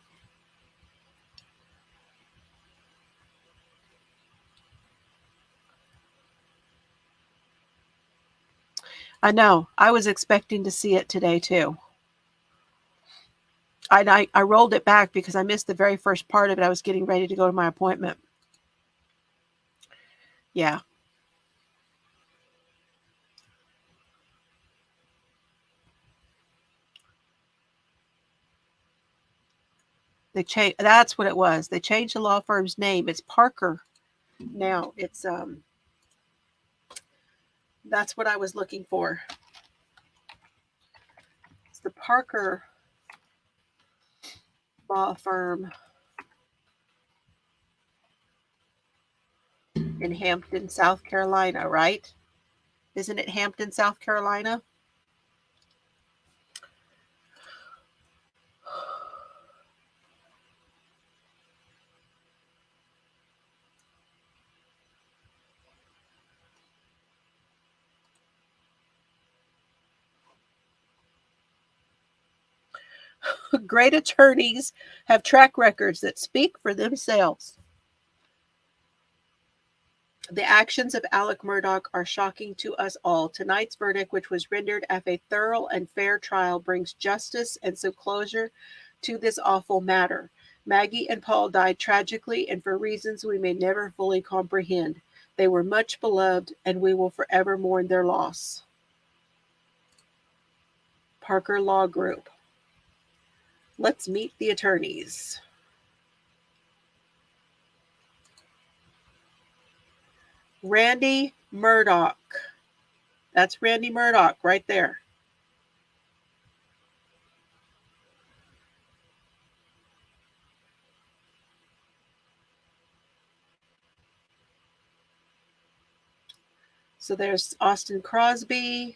I know. I was expecting to see it today, too. I rolled it back because I missed the very first part of it. I was getting ready to go to my appointment. Yeah. That's what it was. They changed the law firm's name. It's Parker now. It's that's what I was looking for. It's the Parker law firm in Hampton, South Carolina, right? Isn't it Hampton, South Carolina? Great attorneys have track records that speak for themselves. The actions of Alec Murdaugh are shocking to us all. Tonight's verdict, which was rendered at a thorough and fair trial, brings justice and some closure to this awful matter. Maggie and Paul died tragically and for reasons we may never fully comprehend. They were much beloved, and we will forever mourn their loss. Parker Law Group. Let's meet the attorneys. Randy Murdaugh. That's Randy Murdaugh right there. So there's Austin Crosby,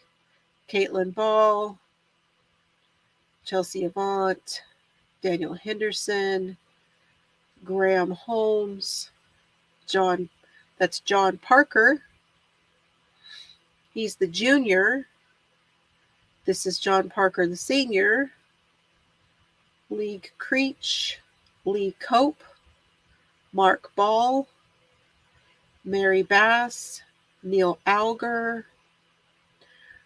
Caitlin Ball, Chelsea Avant, Daniel Henderson, Graham Holmes, that's John Parker. He's the junior. This is John Parker, the senior. Lee Creech, Lee Cope, Mark Ball, Mary Bass, Neil Alger,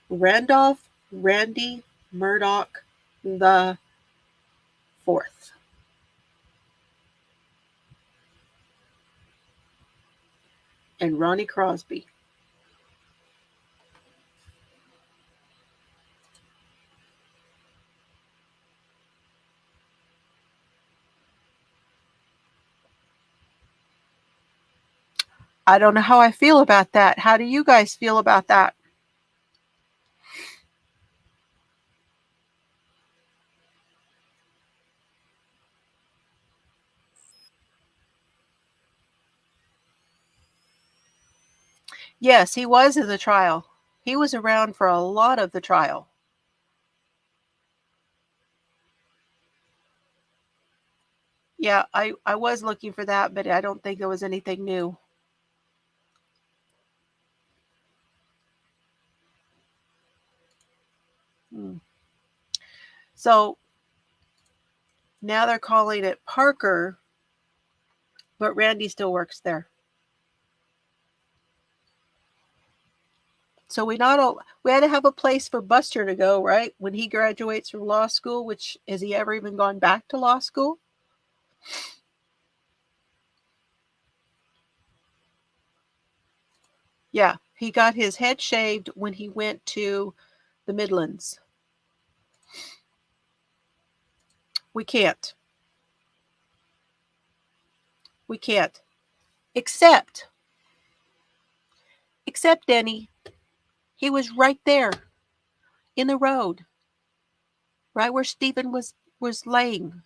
Randy Murdaugh the fourth. And Ronnie Crosby. I don't know how I feel about that. How do you guys feel about that? Yes, he was in the trial. He was around for a lot of the trial. Yeah, I was looking for that, but I don't think there was anything new. So now they're calling it Parker, but Randy still works there. So we had to have a place for Buster to go, right? When he graduates from law school, which has he ever even gone back to law school? Yeah, he got his head shaved when he went to the Midlands. We can't. We can't. Except Denny, he was right there in the road, right where Stephen was was laying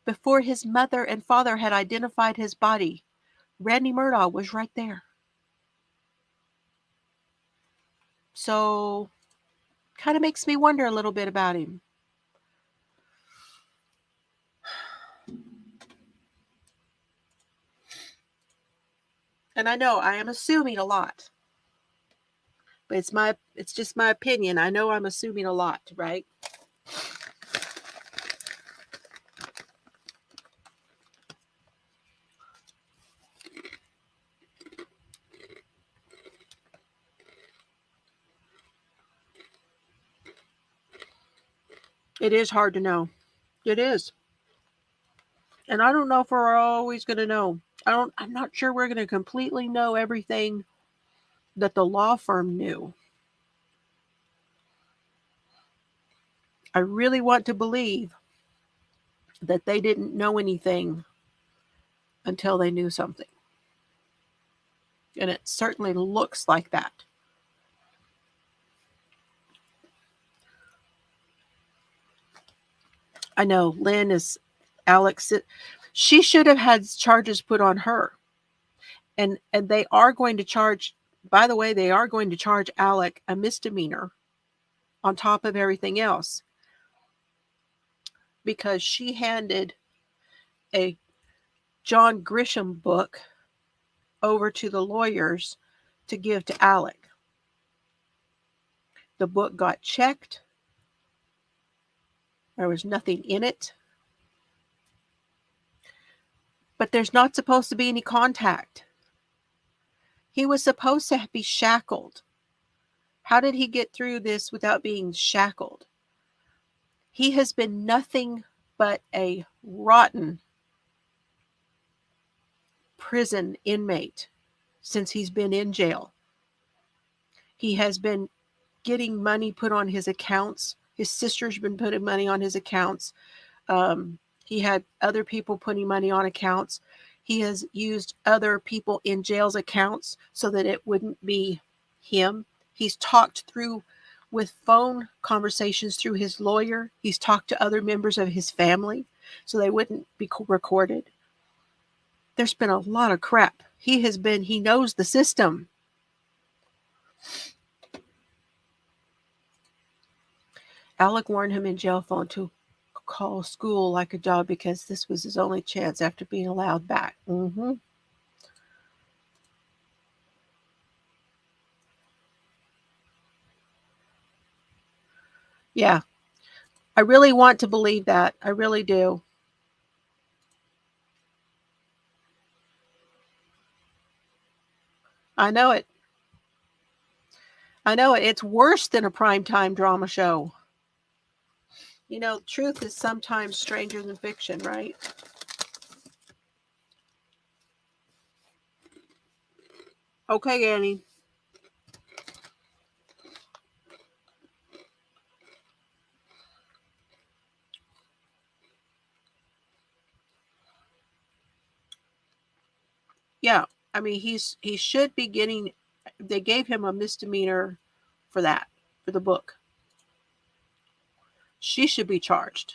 before his mother and father had identified his body. Randy Murdaugh was right there. So, kind of makes me wonder a little bit about him. And I know I am assuming a lot. But it's just my opinion. I know I'm assuming a lot, right? It is hard to know. It is. And I don't know if we're always going to know. I'm not sure we're going to completely know everything that the law firm knew. I really want to believe that they didn't know anything until they knew something. And it certainly looks like that. I know Lynn is Alex. She should have had charges put on her. And they are going to charge, by the way, they are going to charge Alec a misdemeanor on top of everything else. Because she handed a John Grisham book over to the lawyers to give to Alec. The book got checked. There was nothing in it. But there's not supposed to be any contact. He was supposed to be shackled. How did he get through this without being shackled? He has been nothing but a rotten prison inmate since he's been in jail. He has been getting money put on his accounts. His sister's been putting money on his accounts. He had other people putting money on accounts. He has used other people in jail's accounts so that it wouldn't be him. He's talked through with phone conversations through his lawyer. He's talked to other members of his family so they wouldn't be recorded. There's been a lot of crap. He knows the system. Alec warned him in jail phone to call school like a job because this was his only chance after being allowed back. Yeah. I really want to believe that. I really do. I know it. I know it. It's worse than a primetime drama show. You know, truth is sometimes stranger than fiction, right? Okay, Annie. Yeah. I mean, he should be getting, they gave him a misdemeanor for that, for the book. She should be charged.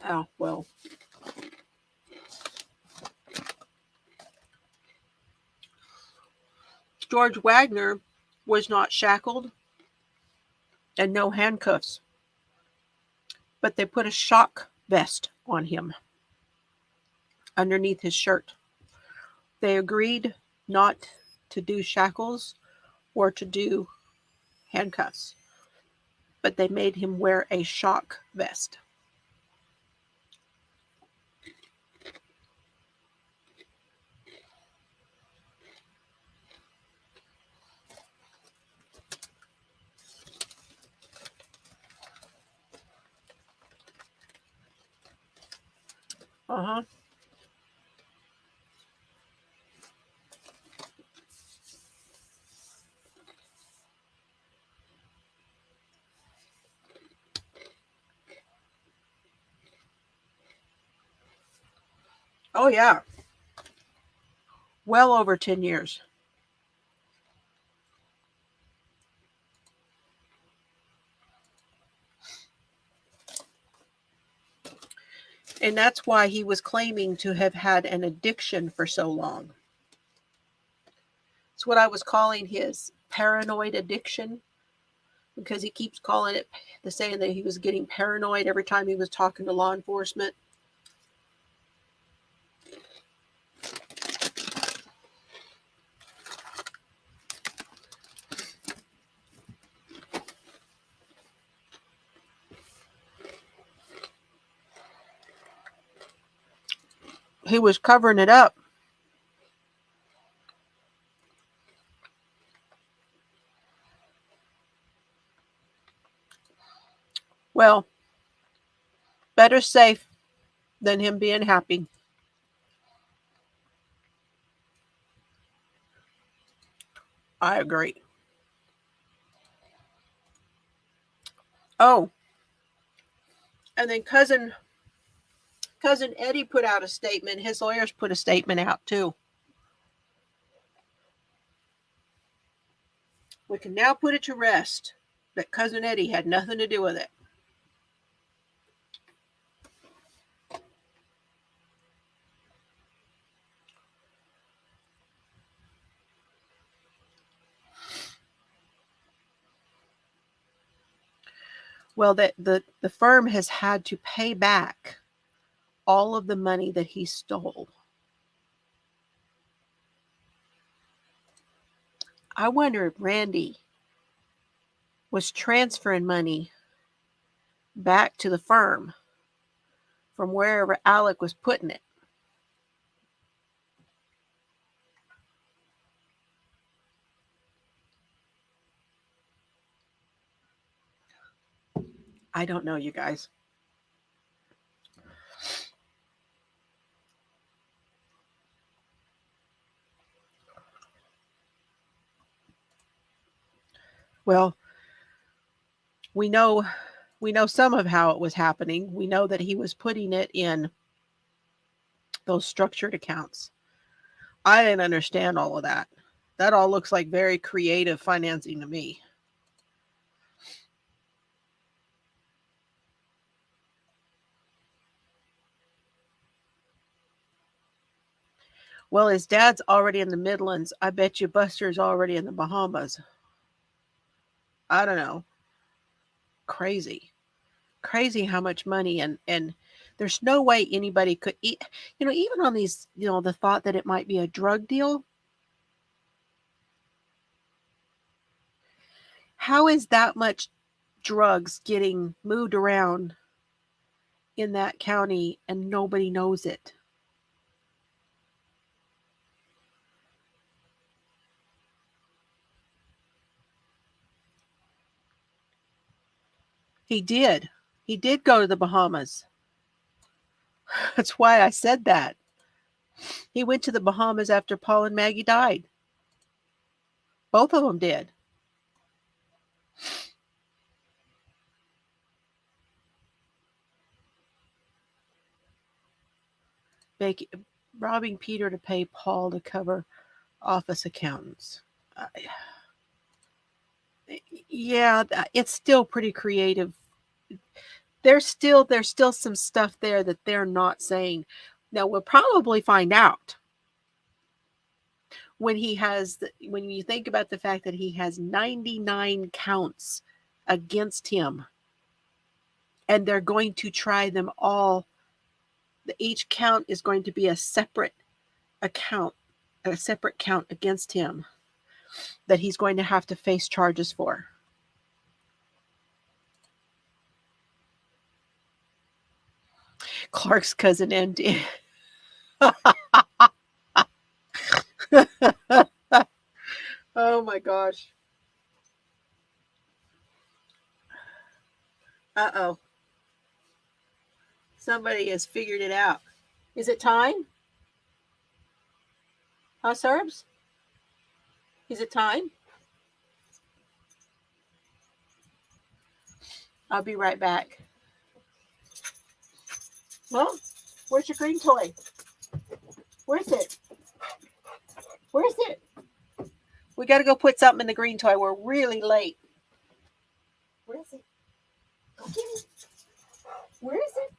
Oh, well. George Wagner was not shackled and no handcuffs, but they put a shock vest on him underneath his shirt. They agreed not to do shackles or to do handcuffs, but they made him wear a shock vest. Uh-huh. Oh, yeah. Well over 10 years. And that's why he was claiming to have had an addiction for so long. It's what I was calling his paranoid addiction, because he keeps calling it, saying that he was getting paranoid every time he was talking to law enforcement. He was covering it up. Well, better safe than him being happy. I agree. Oh, and then cousin Eddie put out a statement. His lawyers put a statement out too. We can now put it to rest that cousin Eddie had nothing to do with it. Well, the firm has had to pay back all of the money that he stole. I wonder if Randy was transferring money back to the firm from wherever Alec was putting it. I don't know, you guys. Well, we know some of how it was happening. We know that he was putting it in those structured accounts. I didn't understand all of that. That all looks like very creative financing to me. Well, his dad's already in the Midlands. I bet you Buster's already in the Bahamas. I don't know. Crazy. Crazy how much money, and there's no way anybody could eat, even on these, the thought that it might be a drug deal. How is that much drugs getting moved around in that county and nobody knows it? He did. He did go to the Bahamas. That's why I said that. He went to the Bahamas after Paul and Maggie died. Both of them did. Robbing Peter to pay Paul to cover office accountants. Yeah, it's still pretty creative. There's still some stuff there that they're not saying. Now we'll probably find out when when you think about the fact that he has 99 counts against him, and they're going to try them all. Each count is going to be a separate count against him that he's going to have to face charges for. Clark's cousin Andy. Oh my gosh. Uh-oh. Somebody has figured it out. Is it time? Huh, Serbs? Is it time? I'll be right back. Well, where's your green toy? Where's it? Where's it? We got to go put something in the green toy. We're really late. Where is it? Go get it. Where is it?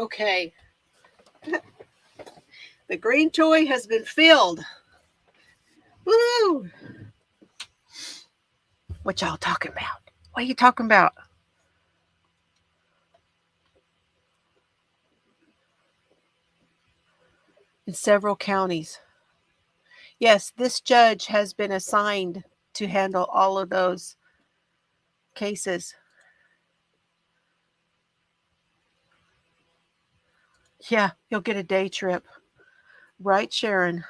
Okay. The green toy has been filled. Woo! What y'all talking about? What are you talking about? In several counties. Yes, this judge has been assigned to handle all of those cases. Yeah, you'll get a day trip. Right, Sharon?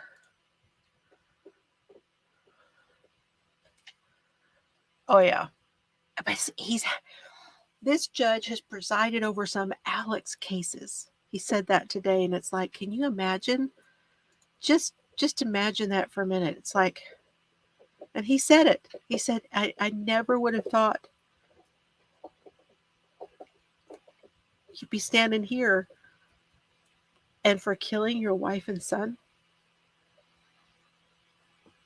Oh, yeah. But this judge has presided over some Alex cases. He said that today, and it's like, can you imagine? Just imagine that for a minute. It's like, and he said it. He said, I never would have thought you'd be standing here and for killing your wife and son.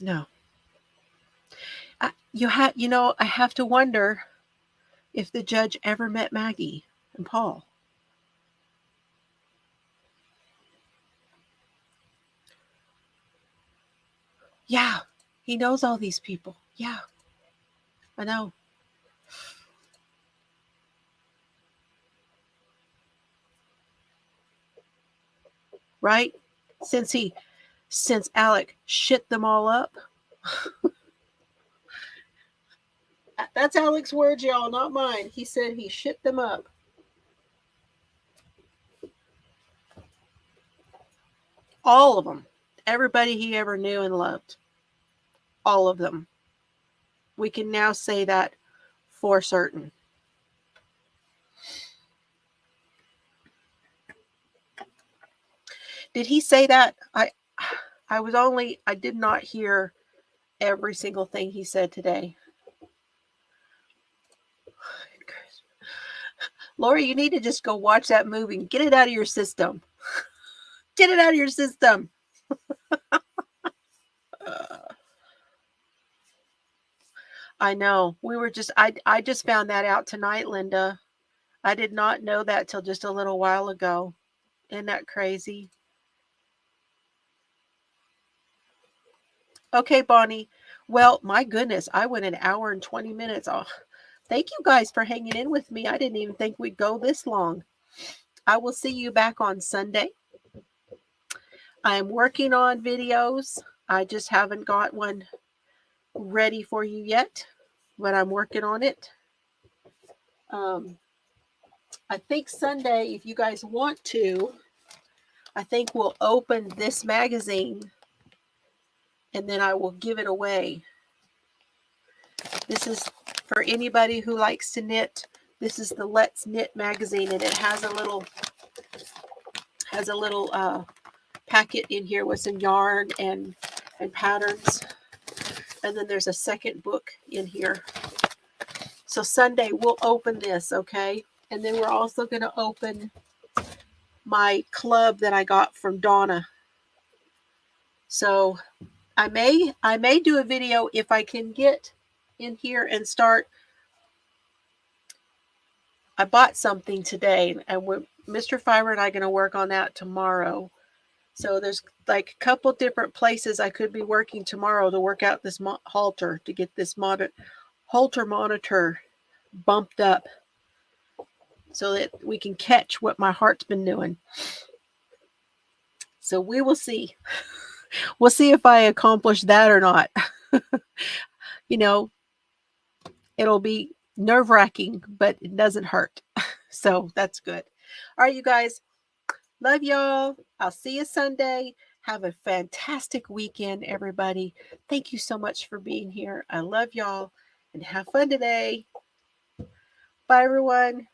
No. I have to wonder if the judge ever met Maggie and Paul. Yeah, he knows all these people. Yeah, I know. Right? Since Alec shit them all up. That's Alec's words, y'all, not mine. He said he shit them up. All of them. Everybody he ever knew and loved. All of them. We can now say that for certain. Did he say that? I did not hear every single thing he said today. Lori, you need to just go watch that movie and get it out of your system. Get it out of your system. I know. I just found that out tonight, Linda. I did not know that till just a little while ago. Isn't that crazy? Okay, Bonnie. Well, my goodness, I went an hour and 20 minutes. Oh, thank you guys for hanging in with me. I didn't even think we'd go this long. I will see you back on Sunday. I'm working on videos. I just haven't got one ready for you yet, but I'm working on it. I think Sunday, if you guys want to, I think we'll open this magazine and then I will give it away. This is for anybody who likes to knit. This is the Let's Knit magazine, and it has a little packet in here with some yarn and patterns. And then there's a second book in here. So Sunday we'll open this, okay? And then we're also going to open my club that I got from Donna. So I may do a video if I can get in here and start. I bought something today, and Mr. Fiber and I are going to work on that tomorrow. So there's like a couple different places I could be working tomorrow to work out this halter, to get this halter monitor bumped up so that we can catch what my heart's been doing. So we will see. We'll see if I accomplish that or not. It'll be nerve-wracking, but it doesn't hurt. So that's good. All right, you guys. Love y'all. I'll see you Sunday. Have a fantastic weekend, everybody. Thank you so much for being here. I love y'all and have fun today. Bye, everyone.